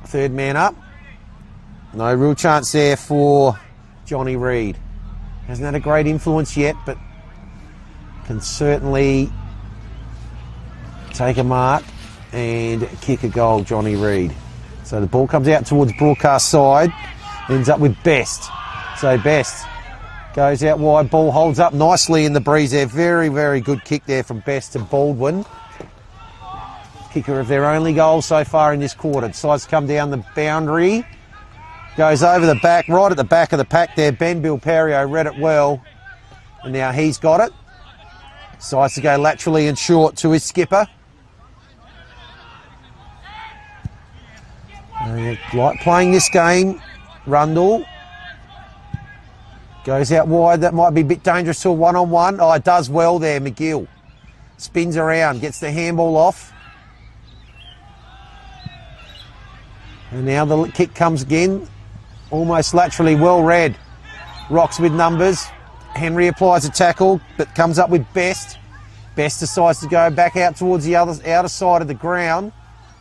Third man up. No real chance there for Johnny Reid. Hasn't had a great influence yet, but can certainly take a mark and kick a goal, Johnny Reid. So the ball comes out towards broadcast side. Ends up with Best. So Best goes out wide. Ball holds up nicely in the breeze there. Very, very good kick there from Best to Baldwin. Kicker of their only goal so far in this quarter. Decides to come down the boundary. Goes over the back, right at the back of the pack there. Ben Bilperio read it well. And now he's got it. Decides to go laterally and short to his skipper. Like playing this game. Rundle. Goes out wide. That might be a bit dangerous to a one-on-one. Oh, it does well there, McGill. Spins around, gets the handball off. And now the kick comes again. Almost laterally, well read. Rocks with numbers. Henry applies a tackle, but comes up with Best. Best decides to go back out towards the outer side of the ground.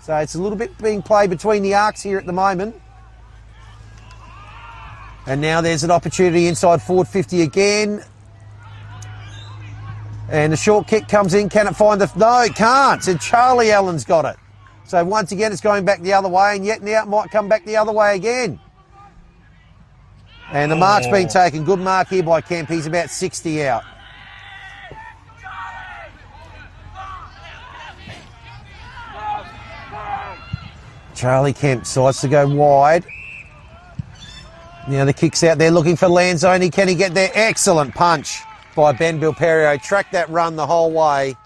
So it's a little bit being played between the arcs here at the moment. And now there's an opportunity inside forward 50 again. And the short kick comes in. Can it find the... No, it can't. And Charlie Allen's got it. So once again, it's going back the other way. And yet now it might come back the other way again. And the mark's been taken. Good mark here by Kemp. He's about 60 out. Charlie Kemp decides to go wide. Now the kick's out there looking for Lanzoni. Can he get there? Excellent punch by Ben Bilperio. Tracked that run the whole way.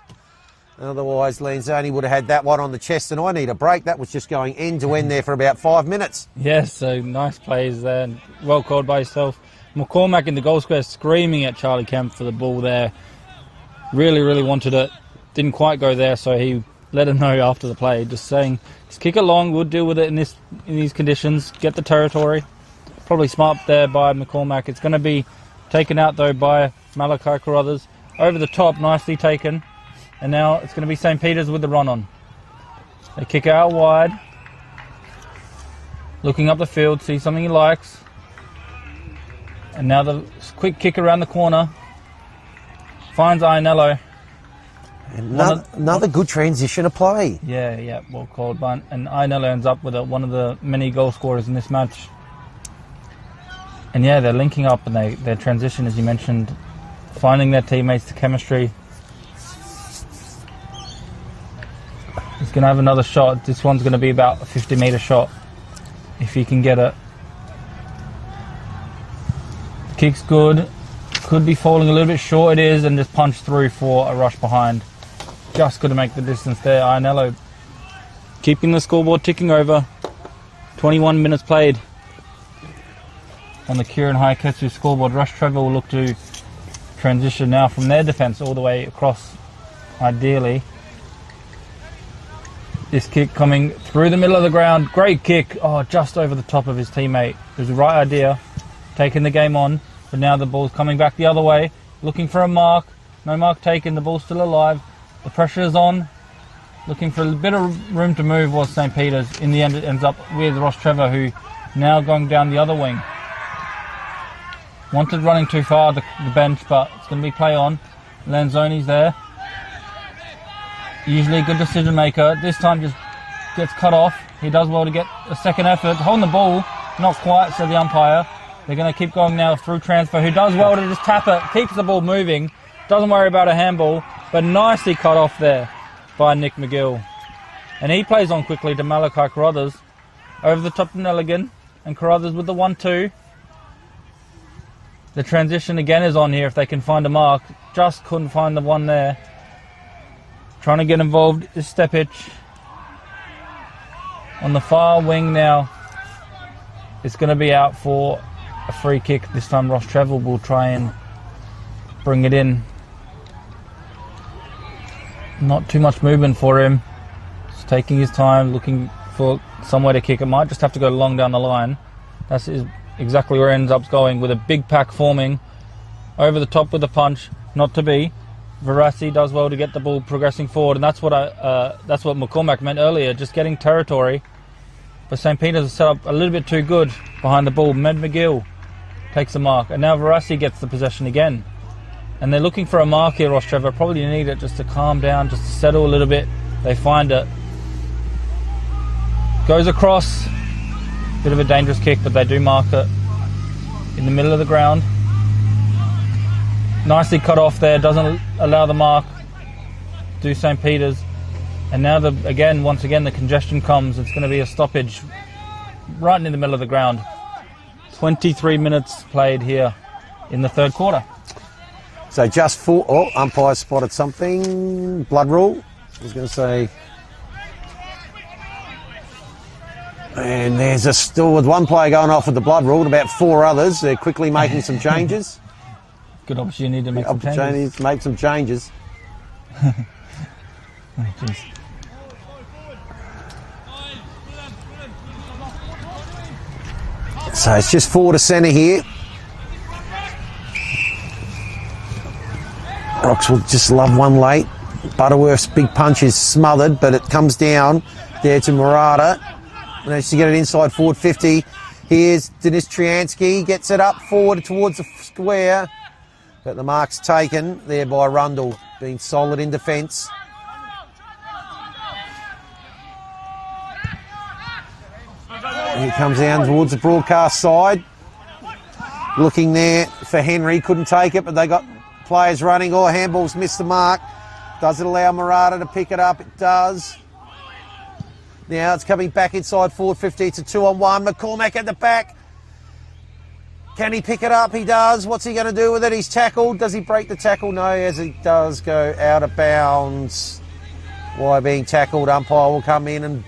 Otherwise, Lanzoni would have had that one on the chest, and I need a break. That was just going end to end there for about 5 minutes. Yes, so nice plays there. And well called by yourself. McCormack in the goal square screaming at Charlie Kemp for the ball there. Really, really wanted it. Didn't quite go there, so he let him know after the play, just saying, just kick it long, we'll deal with it in these conditions, get the territory. Probably smart there by McCormack. It's going to be taken out though by Malachi Carruthers. Over the top, nicely taken. And now it's going to be St. Peter's with the run on. They kick out wide. Looking up the field, see something he likes. And now the quick kick around the corner. Finds Ianello. Another good transition of play. Yeah, well called. And Ianello ends up with one of the many goal scorers in this match. And yeah, they're linking up and their transition, as you mentioned, finding their teammates, the chemistry. He's going to have another shot. This one's going to be about a 50-metre shot, if he can get it. Kick's good. Could be falling a little bit short. It is, and just punched through for a rush behind. Just got to make the distance there. Ianello keeping the scoreboard ticking over. 21 minutes played on the Kieran Haiketsu scoreboard. Rostrevor will look to transition now from their defence all the way across, ideally. This kick coming through the middle of the ground. Great kick. Oh, just over the top of his teammate. It was the right idea. Taking the game on. But now the ball's coming back the other way. Looking for a mark. No mark taken. The ball's still alive. The pressure is on. Looking for a bit of room to move was St. Peter's. In the end, it ends up with Rostrevor, who now going down the other wing. Wanted running too far, the bench, but it's going to be play on. Lanzoni's there. Usually a good decision maker. This time just gets cut off. He does well to get a second effort. Holding the ball. Not quite, said the umpire. They're going to keep going now through transfer, who does well to just tap it. Keeps the ball moving. Doesn't worry about a handball. But nicely cut off there by Nick McGill. And he plays on quickly to Malachi Carruthers. Over the top to Nelligan. And Carruthers with the 1-2. The transition again is on here if they can find a mark. Just couldn't find the one there. Trying to get involved is Stepich. On the far wing now. It's going to be out for a free kick. This time Rostrevor will try and bring it in. Not too much movement for him. Just taking his time, looking for somewhere to kick. It might just have to go long down the line. That's exactly where it ends up going, with a big pack forming. Over the top with the punch. Not to be. Verassi does well to get the ball progressing forward, and that's what McCormack meant earlier, just getting territory. But St. Peter's is set up a little bit too good behind the ball. Med McGill takes the mark, and now Verassi gets the possession again. And they're looking for a mark here, Rostrevor. Probably need it just to calm down, just to settle a little bit. They find it. Goes across. Bit of a dangerous kick, but they do mark it. In the middle of the ground. Nicely cut off there. Doesn't allow the mark. Do St. Peter's. And now, once again, the congestion comes. It's going to be a stoppage right in the middle of the ground. 23 minutes played here in the third quarter. So just for... Oh, umpire spotted something. Blood rule. I was going to say... And there's still with one player going off with the blood rule and about 4 others. They're quickly making some changes. Good opportunity to make some changes. Opportunity to make some changes. Oh, so it's just forward to centre here. Rocks will just love one late. Butterworth's big punch is smothered, but it comes down there to Murata. Managed to get it inside forward 50. Here's Denis Triansky, gets it up forward towards the square, but the mark's taken there by Rundle, being solid in defence. He comes down towards the broadcast side. Looking there for Henry, couldn't take it, but they got players running. Oh, handball's missed the mark. Does it allow Murata to pick it up? It does. Now it's coming back inside forward 50. It's a 2-on-1. McCormack at the back. Can he pick it up? He does. What's he going to do with it? He's tackled. Does he break the tackle? No, as he does go out of bounds. Why being tackled? Umpire will come in and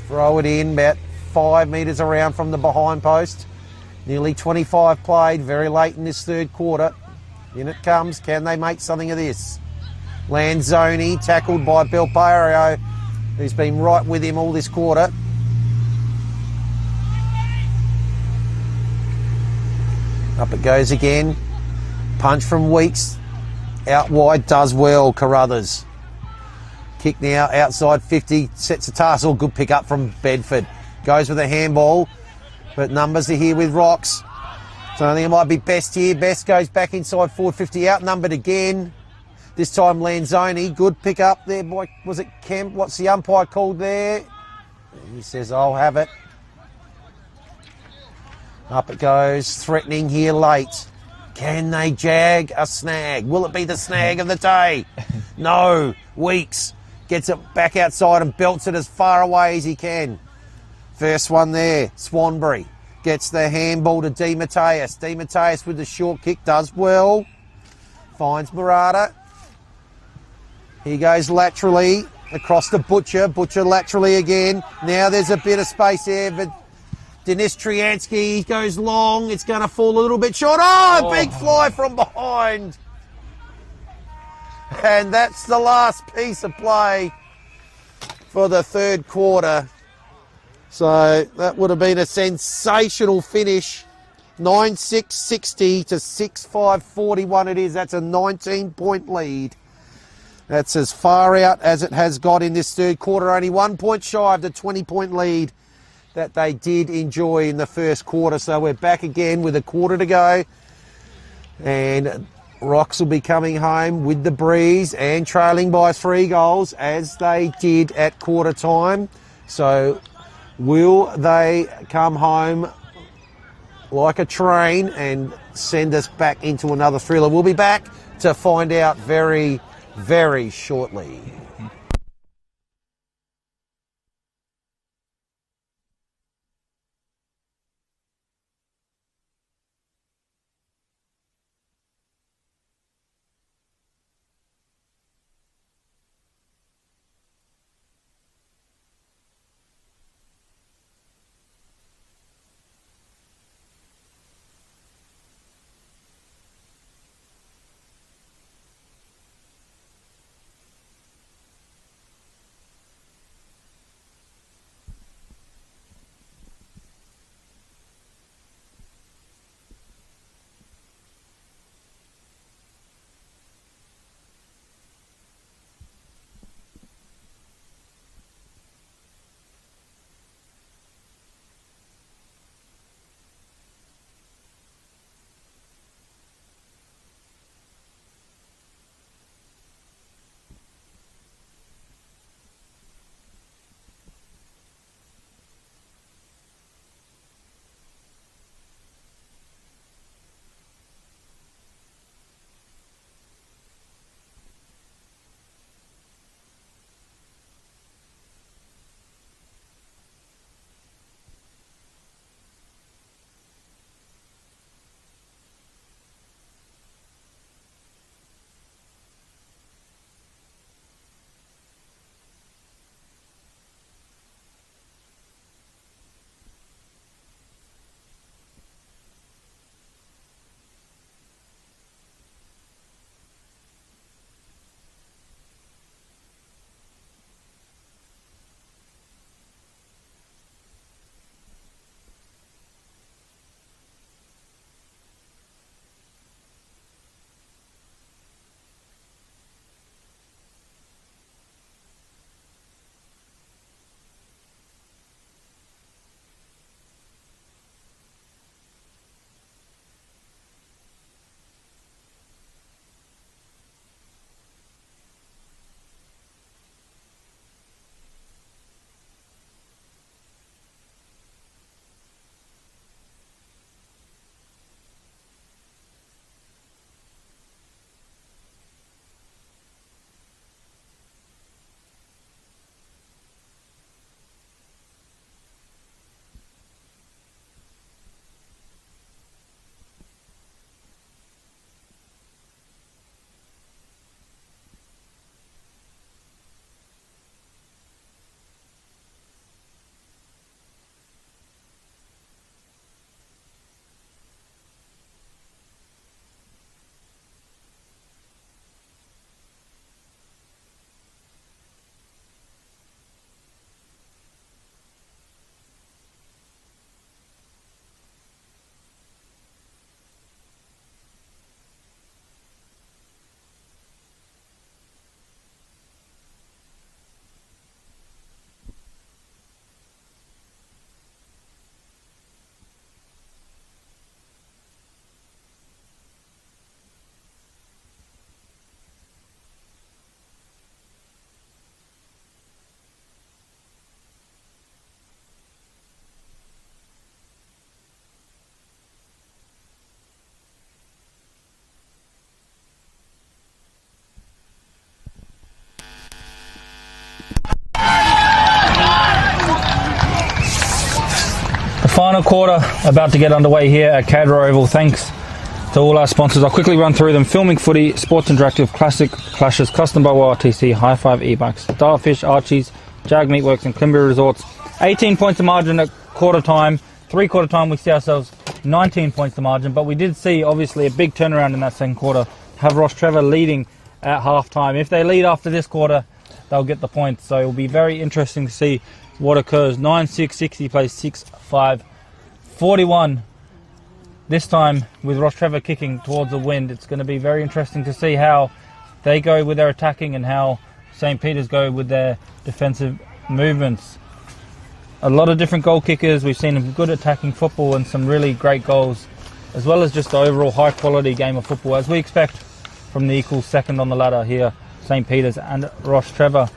throw it in about 5 metres around from the behind post. Nearly 25 played, very late in this third quarter. In it comes. Can they make something of this? Lanzoni tackled by Belpario, who's been right with him all this quarter. Up it goes again. Punch from Weeks. Out wide, does well, Carruthers. Kick now, outside 50, sets a tassel. Good pick up from Bedford. Goes with a handball, but numbers are here with Rocks. So I think it might be Best here. Best goes back inside forward 50, outnumbered again. This time Lanzoni, good pick up there. Boy, was it Kemp? What's the umpire called there? He says, I'll have it. Up it goes, threatening here late. Can they jag a snag? Will it be the snag of the day? No. Weeks gets it back outside and belts it as far away as he can. First one there, Swanbury gets the handball to Di Matteis. Di Matteis with the short kick does well. Finds Murata. He goes laterally across to Butcher. Butcher laterally again. Now there's a bit of space there, but Denis Triansky goes long. It's going to fall a little bit short. Oh, big fly from behind. And that's the last piece of play for the third quarter. So that would have been a sensational finish. 9-6-60 to 6-5-41 it is. That's a 19-point lead. That's as far out as it has got in this third quarter. Only 1 point shy of the 20-point lead that they did enjoy in the first quarter. So we're back again with a quarter to go. And Rocks will be coming home with the breeze and trailing by 3 goals as they did at quarter time. So will they come home like a train and send us back into another thriller? We'll be back to find out very, very shortly. Final quarter about to get underway here at Cadra Oval. Thanks to all our sponsors. I'll quickly run through them. Filming Footy, Sports Interactive, Classic Clashes, Custom Bow RTC, High Five E-Bikes, Starfish, Archie's, Jag Meatworks and Climby Resorts. 18 points of margin at quarter time. 3/4 time we see ourselves 19 points of margin, but we did see obviously a big turnaround in that second quarter. Have Rostrevor leading at half time. If they lead after this quarter, they'll get the points. So it'll be very interesting to see what occurs. 9-6, 60 plays 6-5, 41. This time with Rostrevor kicking towards the wind, it's going to be very interesting to see how they go with their attacking and how St. Peter's go with their defensive movements. A lot of different goal kickers. We've seen good attacking football and some really great goals, as well as just the overall high quality game of football, as we expect from the equal second on the ladder here, St. Peter's and Rostrevor.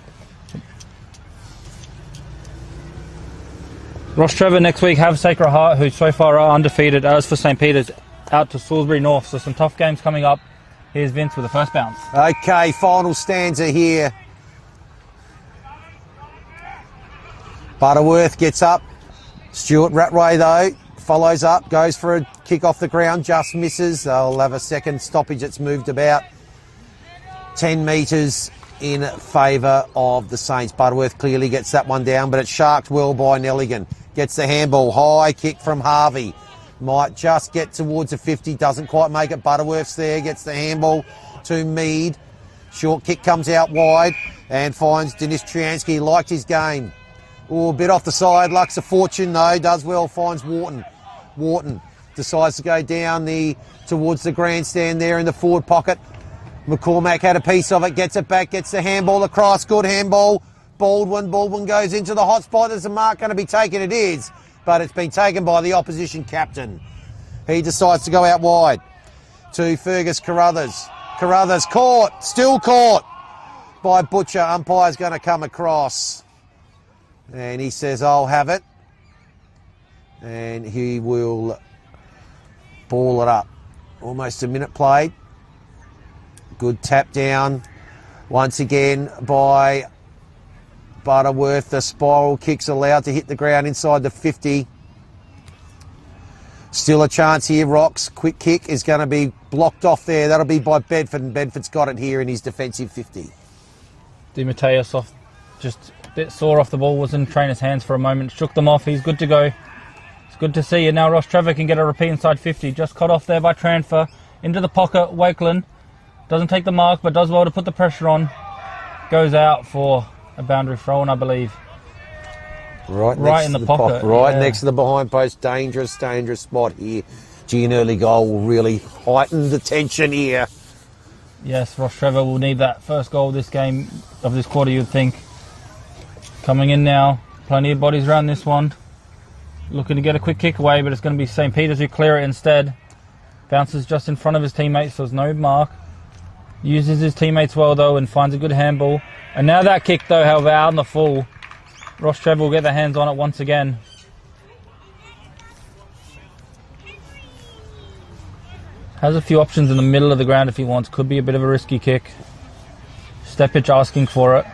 Rostrevor next week have Sacred Heart, who so far are undefeated. As for St. Peter's, out to Salisbury North. So some tough games coming up. Here's Vince with the first bounce. Okay, final stanza here. Butterworth gets up. Stuart Rattray, though, follows up, goes for a kick off the ground, just misses. They'll have a second stoppage. It's moved about 10 metres in favour of the Saints. Butterworth clearly gets that one down, but it's sharked well by Nelligan. Gets the handball, high kick from Harvey. Might just get towards the 50, doesn't quite make it. Butterworth's there, gets the handball to Mead. Short kick comes out wide and finds Denis Triansky. Liked his game. Oh, a bit off the side, lucks a fortune though, does well, finds Wharton. Wharton decides to go down towards the grandstand there in the forward pocket. McCormack had a piece of it, gets it back, gets the handball across, good handball. Baldwin goes into the hot spot. There's a mark going to be taken, it is, but it's been taken by the opposition captain. He decides to go out wide to Fergus Carruthers. Carruthers caught, still caught by Butcher. Umpire's going to come across and he says, I'll have it. And he will ball it up. Almost a minute played. Good tap down once again by Butterworth. The spiral kick's allowed to hit the ground inside the 50. Still a chance here, Rocks. Quick kick is going to be blocked off there. That'll be by Bedford, and Bedford's got it here in his defensive 50. DiMatteis off, just a bit sore off the ball, was in trainer's hands for a moment, shook them off. He's good to go. It's good to see. And now Rostrevor can get a repeat inside 50. Just cut off there by transfer. Into the pocket, Wakeland. Doesn't take the mark, but does well to put the pressure on. Goes out for a boundary throw-in, I believe. Right in the pocket. Right next to the behind post. Dangerous spot here. Gee, an early goal will really heighten the tension here. Yes, Rostrevor will need that first goal of this game, of this quarter, you'd think. Coming in now. Plenty of bodies around this one. Looking to get a quick kick away, but it's going to be St. Peter's who clear it instead. Bounces just in front of his teammates, so there's no mark. Uses his teammates well, though, and finds a good handball. And now that kick, though, however, out in the full. Rostrevor will get their hands on it once again. Has a few options in the middle of the ground if he wants. Could be a bit of a risky kick. Stepic asking for it.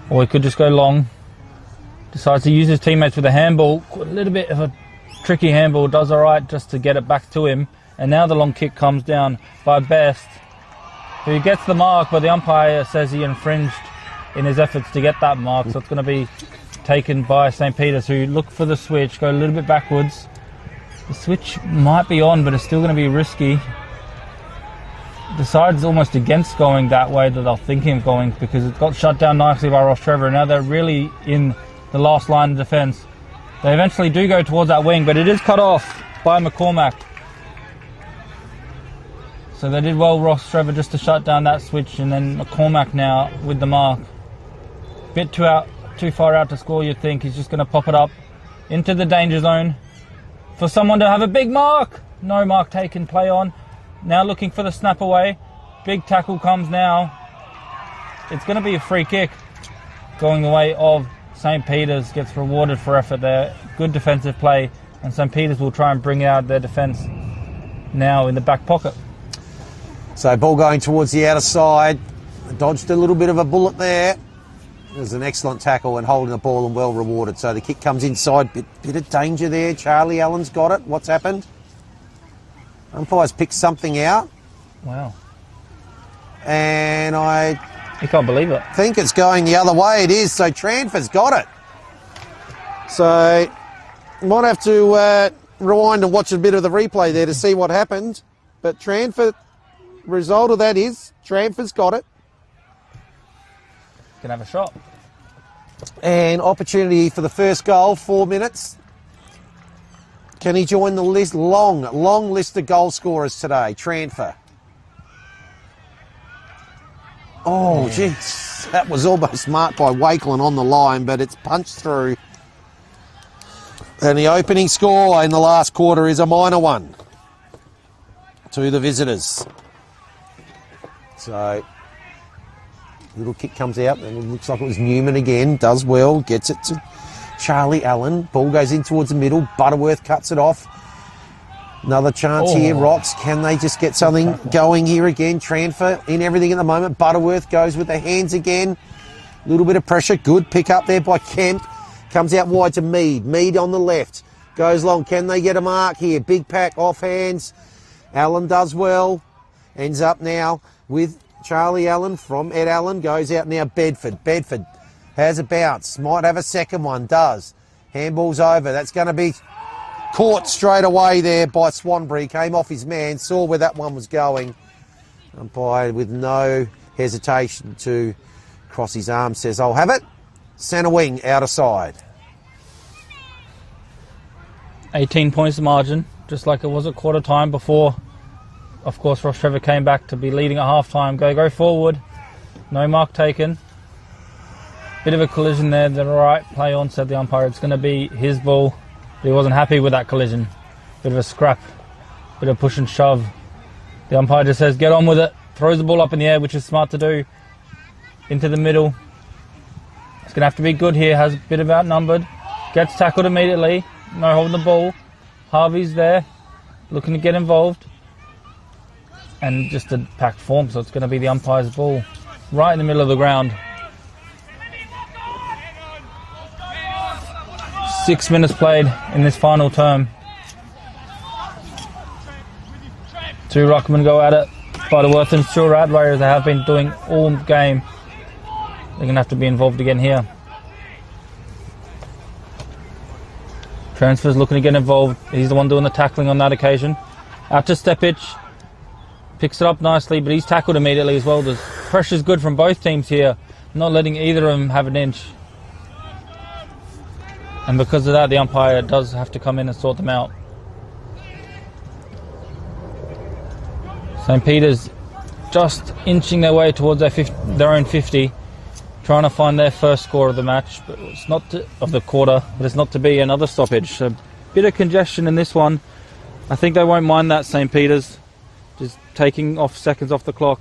Or he could just go long. Decides to use his teammates with a handball. A little bit of a tricky handball. Does alright just to get it back to him. And now the long kick comes down by Best, who gets the mark, but the umpire says he infringed in his efforts to get that mark. So it's going to be taken by St. Peter's, who look for the switch, go a little bit backwards. The switch might be on, but it's still going to be risky. Decides almost against going that way that they're thinking of going, because it got shut down nicely by Rostrevor. Now they're really in the last line of defence. They eventually do go towards that wing, but it is cut off by McCormack. So they did well, Rostrevor, just to shut down that switch, and then McCormack now with the mark. Bit too far out to score, you'd think. He's just going to pop it up into the danger zone for someone to have a big mark. No mark taken, play on. Now looking for the snap away. Big tackle comes now. It's going to be a free kick going the way of St. Peter's. Gets rewarded for effort there. Good defensive play, and St. Peter's will try and bring out their defence now in the back pocket. So ball going towards the outer side. Dodged a little bit of a bullet there. It was an excellent tackle and holding the ball and well rewarded. So the kick comes inside. Bit of danger there. Charlie Allen's got it. What's happened? Umpire's picked something out. Wow. And You can't believe it. think it's going the other way. It is. So Tranfer's got it. So might have to rewind and watch a bit of the replay there to see what happened. But Tranfer, result of that is Tranfer's got it. Can have a shot. And opportunity for the first goal, 4 minutes. Can he join the list? Long list of goal scorers today. Tranfer. Oh, jeez. That was almost marked by Wakelin on the line, but it's punched through. And the opening score in the last quarter is a minor one to the visitors. So, little kick comes out, and it looks like it was Newman again. Does well, gets it to Charlie Allen. Ball goes in towards the middle. Butterworth cuts it off. Another chance here. Rocks, can they just get something going here again? Tranfer in everything at the moment. Butterworth goes with the hands again. A little bit of pressure. Good pick up there by Kemp. Comes out wide to Mead. Mead on the left. Goes long. Can they get a mark here? Big pack off hands. Allen does well. Ends up now with Charlie Allen from Ed Allen. Goes out now Bedford. Bedford has a bounce. Might have a second one. Does. Handball's over. That's going to be caught straight away there by Swanbury. Came off his man. Saw where that one was going. Umpire with no hesitation to cross his arm. Says, I'll have it. Centre wing, outer side. 18 points margin, just like it was at quarter time before. Of course, Rostrevor came back to be leading at half time. Go forward. No mark taken. Bit of a collision there. The right play on, said the umpire. It's going to be his ball. But he wasn't happy with that collision. Bit of a scrap. Bit of push and shove. The umpire just says, get on with it. Throws the ball up in the air, which is smart to do. Into the middle. It's going to have to be good here. Has a bit of outnumbered. Gets tackled immediately. No holding the ball. Harvey's there. Looking to get involved. And just a packed form, so it's going to be the umpire's ball. Right in the middle of the ground. 6 minutes played in this final term. Two ruckmen go at it. Butterworth and Stuart Adelaide, as they have been doing all game. They're going to have to be involved again here. Transfer's looking to get involved. He's the one doing the tackling on that occasion. Out to Stepich. Picks it up nicely, but he's tackled immediately as well. The pressure's good from both teams here. Not letting either of them have an inch. And because of that, the umpire does have to come in and sort them out. St. Peter's just inching their way towards their own 50. Trying to find their first score of the match, but it's not of the quarter, but it's not to be another stoppage. So, bit of congestion in this one. I think they won't mind that, St. Peter's. Just taking off seconds off the clock.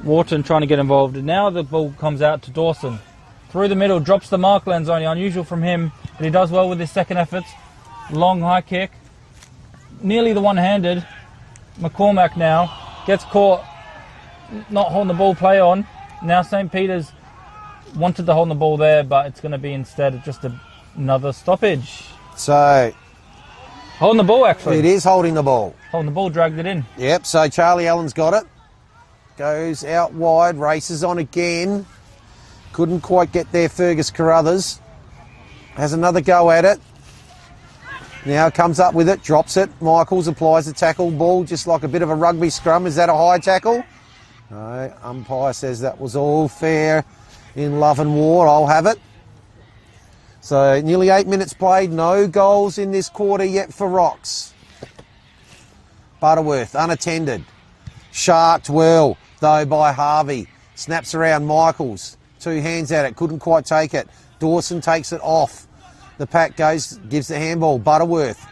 Wharton trying to get involved. And now the ball comes out to Dawson. Through the middle, drops the markland zone. Unusual from him, but he does well with his second efforts. Long high kick. Nearly the one-handed. McCormack now gets caught not holding the ball, play on. Now St. Peter's wanted to hold the ball there, but it's going to be instead just another stoppage. So, holding the ball, actually. It is holding the ball. Holding the ball, dragged it in. Yep, so Charlie Allen's got it. Goes out wide, races on again. Couldn't quite get there, Fergus Carruthers. Has another go at it. Now comes up with it, drops it. Michaels applies the tackle ball, just like a bit of a rugby scrum. Is that a high tackle? No, umpire says that was all fair in love and war. I'll have it. So nearly 8 minutes played. No goals in this quarter yet for Rocks. Butterworth unattended. Sharked well, though, by Harvey. Snaps around Michaels. Two hands at it. Couldn't quite take it. Dawson takes it off. The pack goes, gives the handball. Butterworth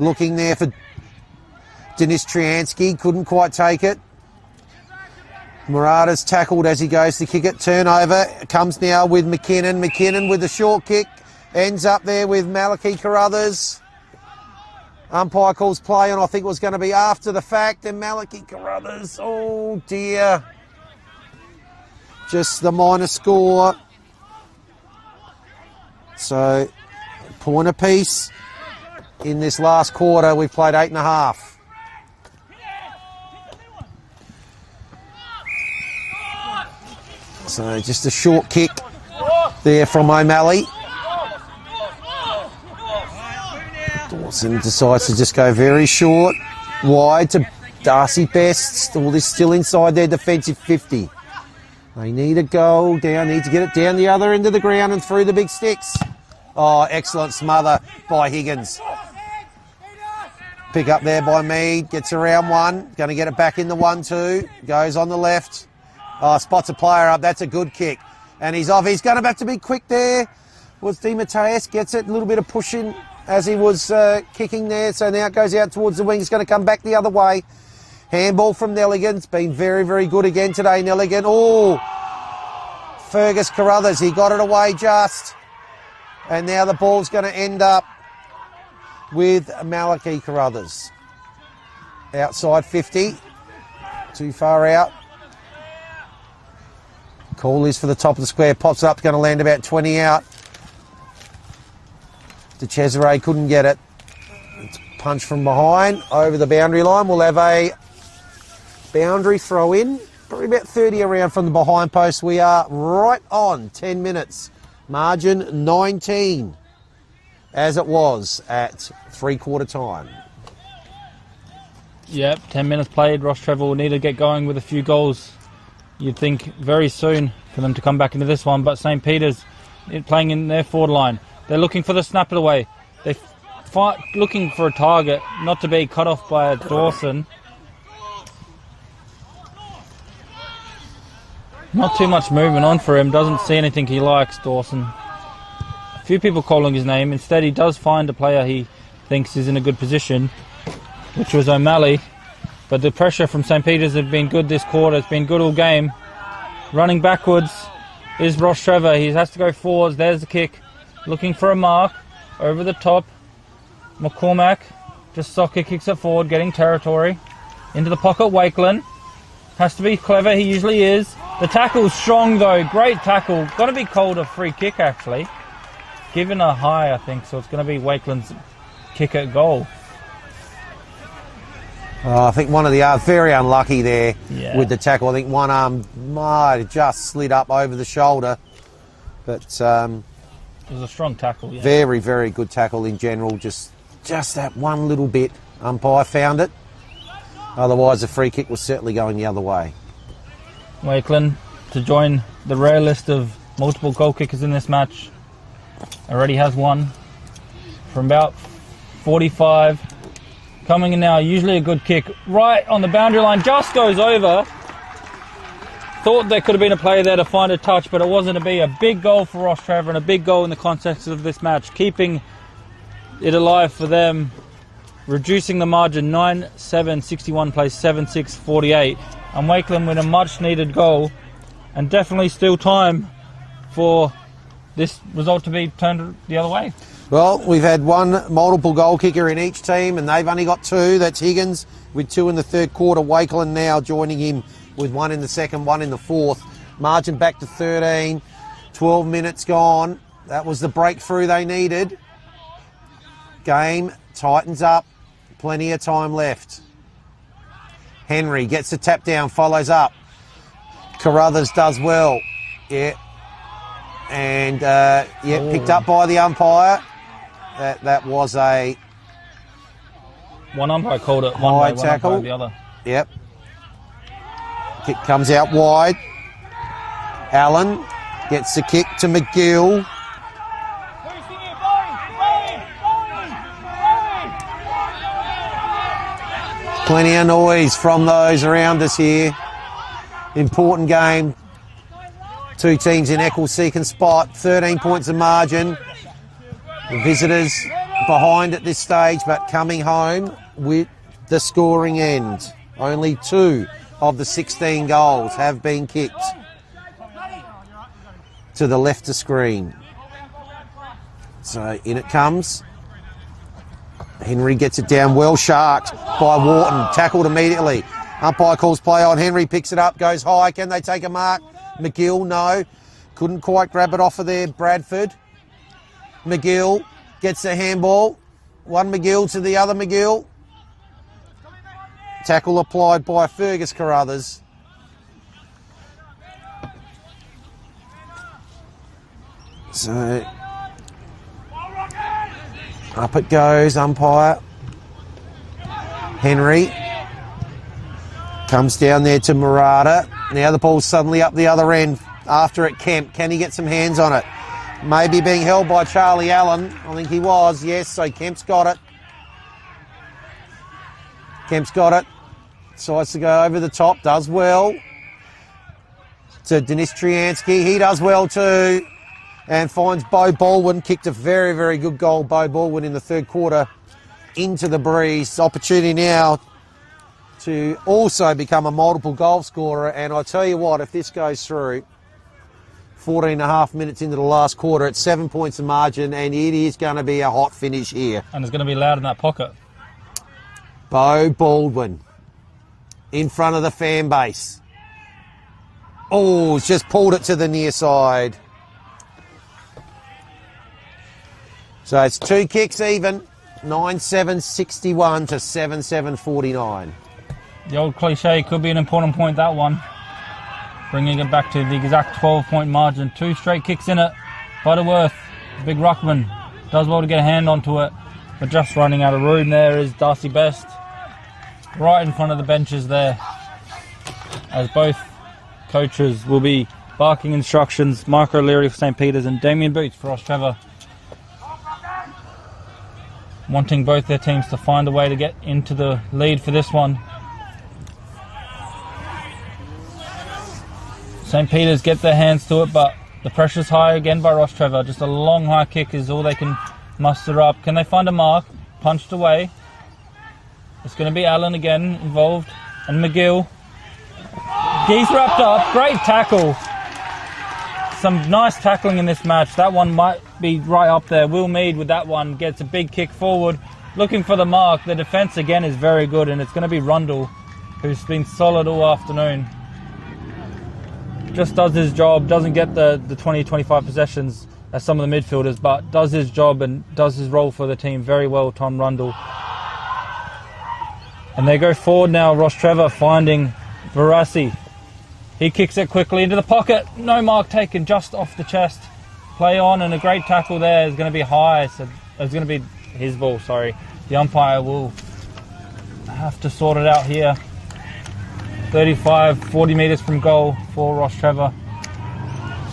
looking there for Denis Triansky. Couldn't quite take it. Murata's tackled as he goes to kick it. Turnover comes now with McKinnon. McKinnon with the short kick. Ends up there with Malachi Carruthers. Umpire calls play on, I think it was going to be after the fact. And Malachi Carruthers, oh dear. just the minor score. So, point apiece. In this last quarter, we've played 8.5. So, just a short kick there from O'Malley. Dawson decides to just go very short, wide to Darcy Best. All this still inside their defensive 50. They need a goal down, need to get it down the other end of the ground and through the big sticks. Oh, excellent smother by Higgins. Pick up there by Mead, gets around one, going to get it back in the 1-2, goes on the left. Oh, spots a player up, that's a good kick. And he's off, he's going to have to be quick there. Was DeMatteis, gets it, a little bit of pushing as he was kicking there, so now it goes out towards the wing, it's going to come back the other way. Handball from Nelligan, it's been very, very good again today, Nelligan. Oh, Fergus Carruthers, he got it away just. And now the ball's going to end up with Malachi Carruthers. Outside 50. Too far out. Call is for the top of the square. Pops up, going to land about 20 out. De Cesare couldn't get it. It's punch from behind over the boundary line. We'll have a boundary throw in. Probably about 30 around from the behind post. We are right on 10 minutes. Margin 19, as it was at three-quarter time. Yep, 10 minutes played. Rostrevor will need to get going with a few goals. You'd think very soon for them to come back into this one, but St. Peter's playing in their forward line. They're looking for the snap it away. They're looking for a target, not to be cut off by Dawson. Not too much movement on for him. Doesn't see anything he likes, Dawson. A few people calling his name. Instead, he does find a player he thinks is in a good position, which was O'Malley. But the pressure from St. Peter's has been good this quarter. It's been good all game. Running backwards is Rostrevor. He has to go forwards. There's the kick. Looking for a mark. Over the top. McCormack. Just soccer kicks it forward, getting territory. Into the pocket, Wakeland. Has to be clever. He usually is. The tackle's strong though, great tackle. Got to be called a free kick actually. Given a high, I think, so it's going to be Wakeland's kick at goal. I think one of the very unlucky there with the tackle. I think one arm might have just slid up over the shoulder. But it was a strong tackle, yeah. Very, very good tackle in general. Just that one little bit. Umpire found it. Otherwise, the free kick was certainly going the other way. Wakeland to join the rare list of multiple goal kickers in this match. Already has one from about 45. Coming in now, usually a good kick. Right on the boundary line, just goes over. Thought there could have been a player there to find a touch, but it wasn't to be. A big goal for Rostrevor and a big goal in the context of this match. Keeping it alive for them. Reducing the margin 9-7, 61 plays 7-6, 48. And Wakeland with a much needed goal, and definitely still time for this result to be turned the other way. Well, we've had one multiple goal kicker in each team, and they've only got two. That's Higgins with 2 in the third quarter. Wakeland now joining him with 1 in the second, 1 in the fourth. Margin back to 13. 12 minutes gone. That was the breakthrough they needed. Game tightens up. Plenty of time left. Henry gets the tap down, follows up. Carruthers does well. Yeah. And, picked up by the umpire. That was a... One umpire called it one way, one umpire the other. Yep. Kick comes out wide. Allen gets the kick to McGill. Plenty of noise from those around us here. Important game. Two teams in equal second spot. 13 points of margin. The visitors behind at this stage, but coming home with the scoring end. Only 2 of the 16 goals have been kicked to the left of screen. So in it comes. Henry gets it down, well sharked by Wharton, tackled immediately. Umpire calls play on, Henry picks it up, goes high, can they take a mark? McGill, no. Couldn't quite grab it off of there, Bradford. McGill gets the handball. One McGill to the other McGill. Tackle applied by Fergus Carruthers. So, up it goes, umpire. Henry comes down there to Murata. Now the ball's suddenly up the other end. After it, Kemp. Can he get some hands on it? Maybe being held by Charlie Allen. I think he was, yes. So Kemp's got it. Kemp's got it. Decides to go over the top. Does well. To Denis Triansky. He does well too. And finds Beau Baldwin. Kicked a very, very good goal, Beau Baldwin, in the third quarter. Into the breeze. Opportunity now to also become a multiple goal scorer. And I tell you what, if this goes through, 14 and a half minutes into the last quarter, it's 7 points of margin, and it is going to be a hot finish here. And it's going to be loud in that pocket. Beau Baldwin in front of the fan base. Oh, it's just pulled it to the near side. So it's 2 kicks even. 9-7-61 to 7-7-49. The old cliche could be an important point, that one. Bringing it back to the exact 12-point margin. 2 straight kicks in it. Butterworth, big ruckman, does well to get a hand onto it. But just running out of room there is Darcy Best. Right in front of the benches there. As both coaches will be barking instructions. Mike O'Leary for St. Peter's and Damien Boots for Rostrevor. Wanting both their teams to find a way to get into the lead for this one. St. Peter's get their hands to it, but the pressure's high again by Rostrevor. Just a long high kick is all they can muster up. Can they find a mark? Punched away. It's going to be Allen again involved. And McGill. He's wrapped up. Great tackle. Some nice tackling in this match. That one might be right up there. Will Mead with that one gets a big kick forward. Looking for the mark. The defence again is very good, and it's going to be Rundle, who's been solid all afternoon. Just does his job, doesn't get the 20-25 possessions as some of the midfielders, but does his job and does his role for the team very well, Tom Rundle. And they go forward now, Rostrevor finding Verassi. He kicks it quickly into the pocket. No mark taken, just off the chest. Play on, and a great tackle there is going to be high. So it's going to be his ball, sorry. The umpire will have to sort it out here. 35, 40 metres from goal for Rostrevor.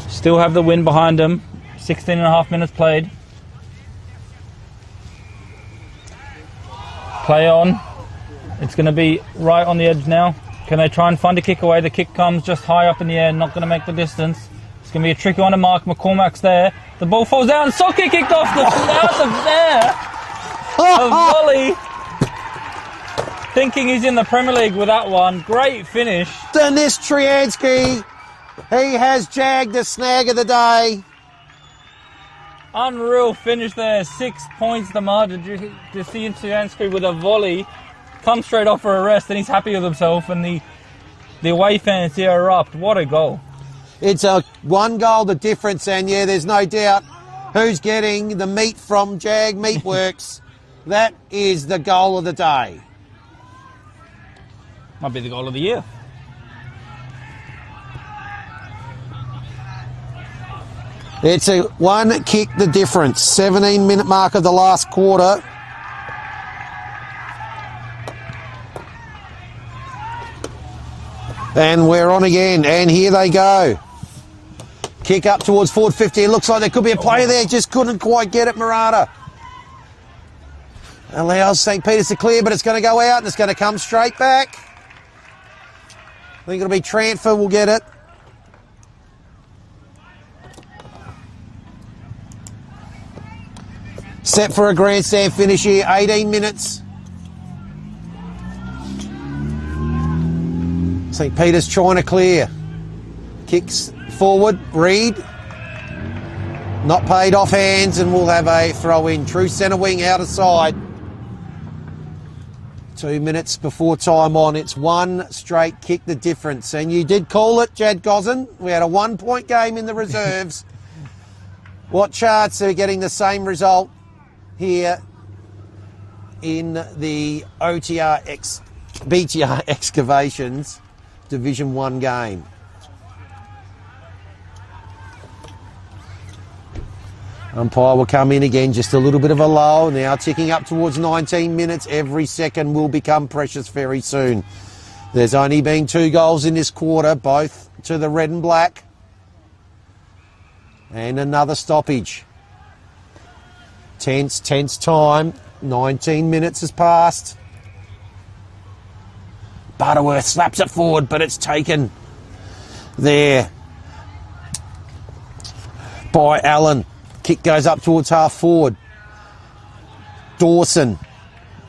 Still have the win behind them. 16 and a half minutes played. Play on. It's going to be right on the edge now. Can they try and find a kick away? The kick comes just high up in the air, not going to make the distance. It's going to be a tricky one to mark. McCormack's there. The ball falls down. Socket kicked off the out of there. A volley. Thinking he's in the Premier League with that one. Great finish. Denis Triansky. He has jagged the snag of the day. Unreal finish there. 6 points the margin. To see Triansky with a volley. Comes straight off for a rest, and he's happy with himself, and the away fans here erupt. What a goal. It's a 1 goal the difference, and yeah, there's no doubt who's getting the meat from Jag Meatworks. That is the goal of the day. Might be the goal of the year. It's a 1 kick the difference. 17-minute mark of the last quarter. And we're on again, and here they go. Kick up towards forward 50. It looks like there could be a player there, just couldn't quite get it, Murata. Allows St. Peter's to clear, but it's going to go out, and it's going to come straight back. I think it'll be Transfer will get it. Set for a grandstand finish here, 18 minutes. St. Peter's trying to clear. Kicks forward, Reed. Not paid off hands, and we'll have a throw in. True centre wing out of side. 2 minutes before time on. It's one straight kick the difference. And you did call it, Jad Gosden. We had a 1 point game in the reserves. What chance are getting the same result here in the BTR Excavations Division 1 game? Umpire will come in again, just a little bit of a lull. Now ticking up towards 19 minutes. Every second will become precious very soon. There's only been 2 goals in this quarter, both to the red and black. And another stoppage. Tense time. 19 minutes has passed. Butterworth slaps it forward, but it's taken there by Allen. Kick goes up towards half forward. Dawson.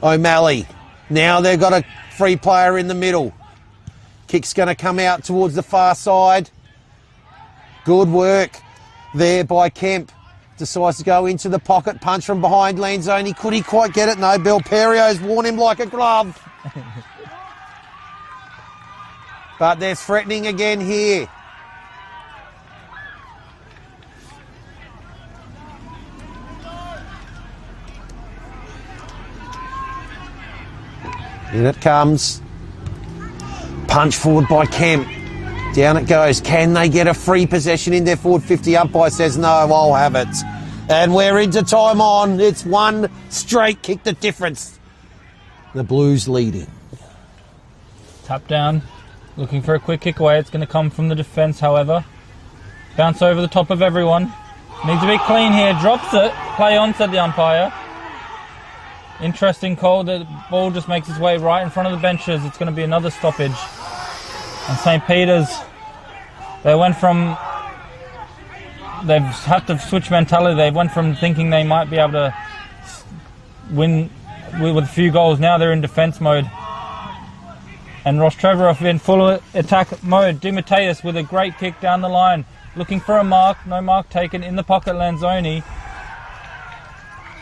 O'Malley. Now they've got a free player in the middle. Kick's going to come out towards the far side. Good work there by Kemp. Decides to go into the pocket. Punch from behind Lanzoni. Could he quite get it? No, Belperio's worn him like a glove. But they're threatening again here. In it comes. Punch forward by Kemp. Down it goes. Can they get a free possession in their forward 50? Umpire says no, I'll have it. And we're into time on. It's one straight kick the difference. The Blues leading. Tap down. Looking for a quick kick away. It's going to come from the defence, however. Bounce over the top of everyone. Needs to be clean here. Drops it. Play on, said the umpire. Interesting call. The ball just makes its way right in front of the benches. It's going to be another stoppage. And St. Peter's, they've had to switch mentality. They went from thinking they might be able to win with a few goals. Now they're in defence mode. And Rostrevor in full attack mode. DiMatteis with a great kick down the line. Looking for a mark. No mark taken. In the pocket, Lanzoni.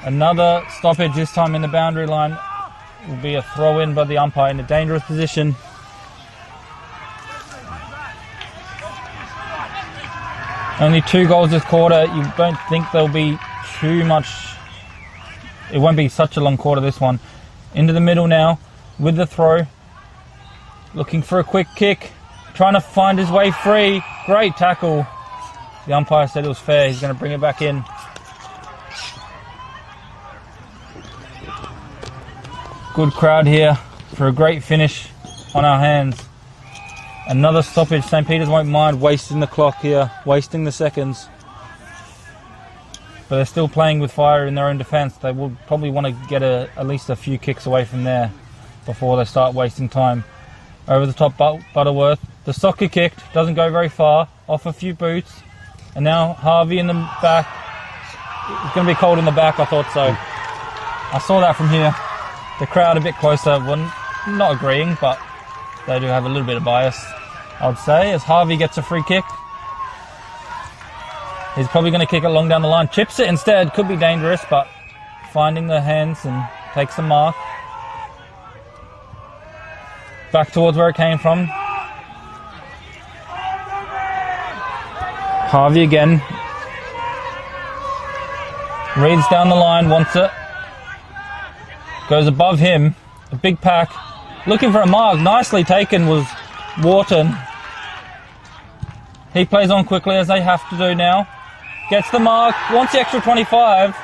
Another stoppage, this time in the boundary line. Will be a throw in by the umpire in a dangerous position. Only 2 goals this quarter. You don't think there'll be too much. It won't be such a long quarter, this one. Into the middle now with the throw. Looking for a quick kick. Trying to find his way free. Great tackle. The umpire said it was fair. He's going to bring it back in. Good crowd here for a great finish on our hands. Another stoppage. St. Peter's won't mind wasting the clock here, wasting the seconds. But they're still playing with fire in their own defence. They will probably want to get at least a few kicks away from there before they start wasting time. Over the top, Butterworth. The soccer kicked, doesn't go very far, off a few boots. And now Harvey in the back. It's going to be cold in the back, I thought so. I saw that from here. The crowd a bit closer, not agreeing, but they do have a little bit of bias, I would say, as Harvey gets a free kick. He's probably going to kick it long down the line. Chips it instead, could be dangerous, but finding the hands and takes the mark. Back towards where it came from. Harvey again. Reads down the line, wants it. Goes above him, a big pack, looking for a mark. Nicely taken was Wharton. He plays on quickly as they have to do now. Gets the mark, wants the extra 25.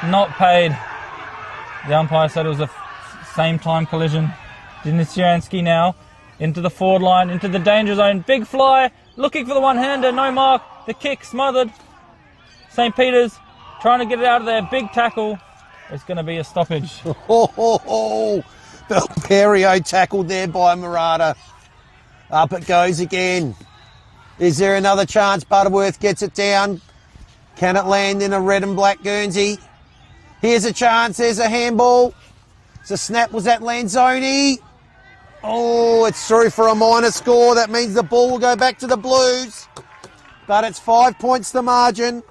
Not paid. The umpire said it was a same time collision. Dinisiansky now into the forward line, into the danger zone. Big fly, looking for the one-hander, no mark. The kick smothered. St. Peter's trying to get it out of there. Big tackle. It's going to be a stoppage. Belperio tackled there by Murata. Up it goes again. Is there another chance? Butterworth gets it down. Can it land in a red and black Guernsey? Here's a chance. There's a handball. It's a snap. Was that Lanzoni? Oh, it's through for a minor score. That means the ball will go back to the Blues. But it's 5 points the margin.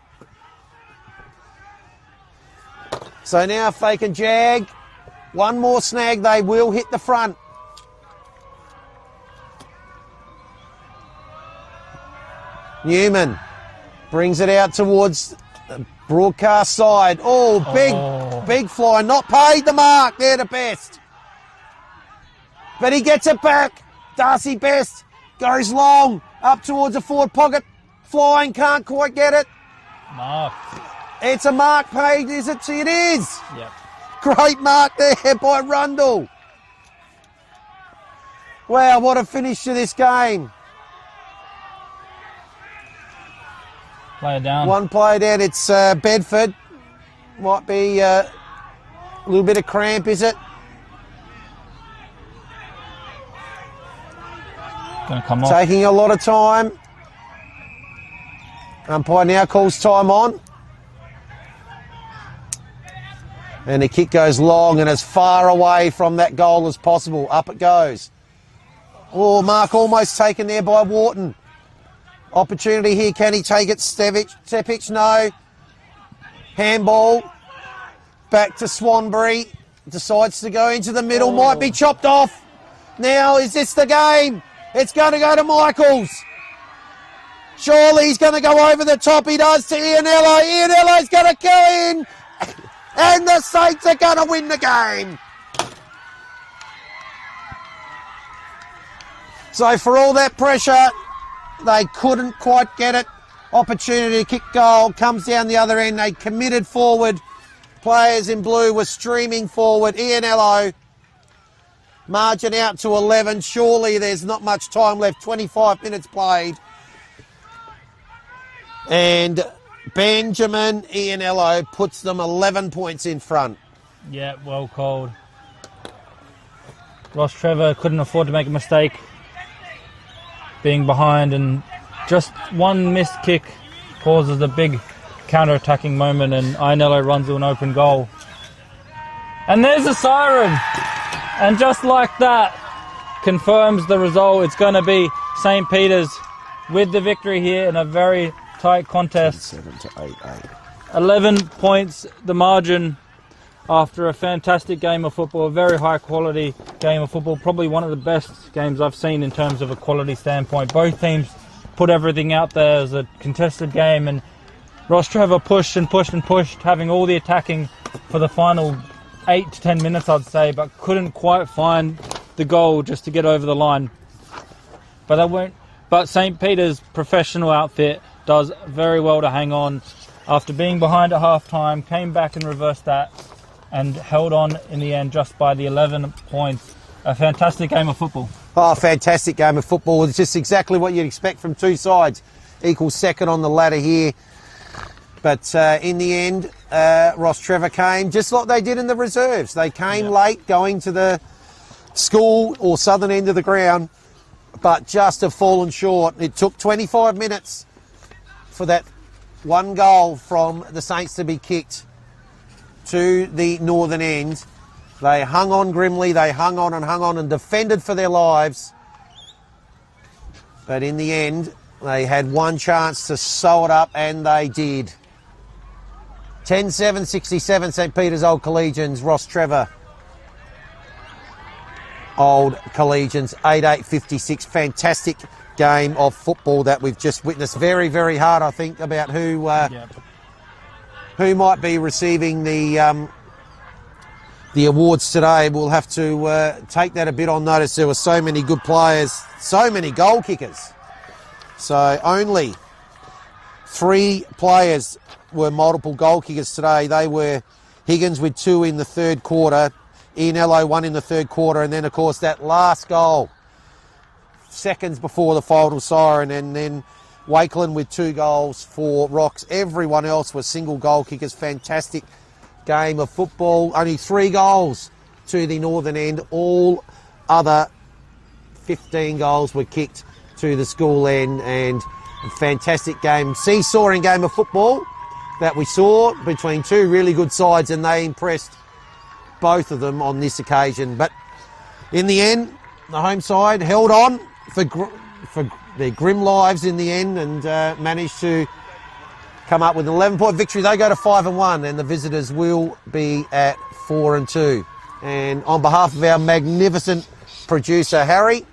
So now fake and jag. One more snag, they will hit the front. Newman brings it out towards the broadcast side. Oh, big fly, not paid the mark. They're the best. But he gets it back. Darcy Best goes long, up towards the forward pocket. Flying, can't quite get it. Mark. It's a mark paid, is it? It is. Yep. Great mark there by Rundle. Wow, what a finish to this game. Player down. One player down. It's Bedford. Might be a little bit of cramp, is it? Gonna come off. Taking a lot of time. Umpire now calls time on. And the kick goes long and as far away from that goal as possible. Up it goes. Oh, mark almost taken there by Wharton. Opportunity here. Can he take it? Stepic, no. Handball. Back to Swanbury. Decides to go into the middle. Might be chopped off. Now, is this the game? It's going to go to Michaels. Surely he's going to go over the top. He does to Ianello. Ianello's going to go in. And the Saints are going to win the game. So for all that pressure, they couldn't quite get it. Opportunity to kick goal. Comes down the other end. They committed forward. Players in blue were streaming forward. Ianello. Margin out to 11. Surely there's not much time left. 25 minutes played. And Benjamin Ianello puts them 11 points in front. Yeah, well called. Rostrevor couldn't afford to make a mistake being behind, and just one missed kick causes a big counter-attacking moment, and Ianello runs to an open goal. And there's a siren! And just like that, confirms the result. It's going to be St. Peter's with the victory here in a very tight contest. 7 to 8-8. 11 points, the margin, after a fantastic game of football, a very high quality game of football, probably one of the best games I've seen in terms of a quality standpoint. Both teams put everything out there as a contested game, and Rostrevor pushed and pushed and pushed, having all the attacking for the final 8 to 10 minutes, I'd say, but couldn't quite find the goal just to get over the line. But they won't. But St. Peter's professional outfit does very well to hang on after being behind at half-time, came back and reversed that and held on in the end just by the 11 points. A fantastic game of football. Oh, fantastic game of football. It's just exactly what you'd expect from two sides. Equal second on the ladder here. But in the end, Rostrevor came just like they did in the reserves. They came late going to the school or southern end of the ground, but just have fallen short. It took 25 minutes for that one goal from the Saints to be kicked to the northern end. They hung on grimly, they hung on and defended for their lives. But in the end, they had one chance to sew it up, and they did. 10-7-67, St. Peter's Old Collegians, Rostrevor Old Collegians, 8-8-56. Fantastic game of football that we've just witnessed. Very, very hard, I think, about who might be receiving the awards today. We'll have to take that a bit on notice. There were so many good players, so many goal kickers. So only 3 players were multiple goal kickers today. They were Higgins with 2 in the third quarter, Ianello 1 in the third quarter, and then, of course, that last goal, seconds before the final siren, and then Wakeland with 2 goals for Rocks. Everyone else was single goal kickers. Fantastic game of football. Only 3 goals to the northern end. All other 15 goals were kicked to the school end, and a fantastic game, seesawing game of football that we saw between 2 really good sides, and they impressed both of them on this occasion. But in the end, the home side held on for their grim lives in the end, and managed to come up with an 11-point victory. They go to 5-1, and the visitors will be at 4-2. And on behalf of our magnificent producer, Harry,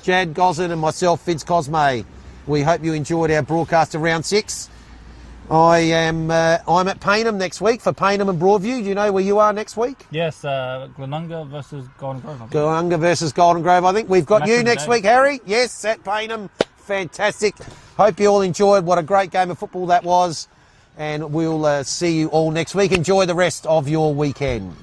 Jad Gosden and myself, Vince Cosme, we hope you enjoyed our broadcast of round 6. I'm at Payneham next week for Payneham and Broadview. Do you know where you are next week? Yes, Glenunga versus Golden Grove. Glenunga versus Golden Grove, I think. We've got you next today. week, Harry. Yes, at Payneham. Fantastic. Hope you all enjoyed. What a great game of football that was. And we'll see you all next week. Enjoy the rest of your weekend.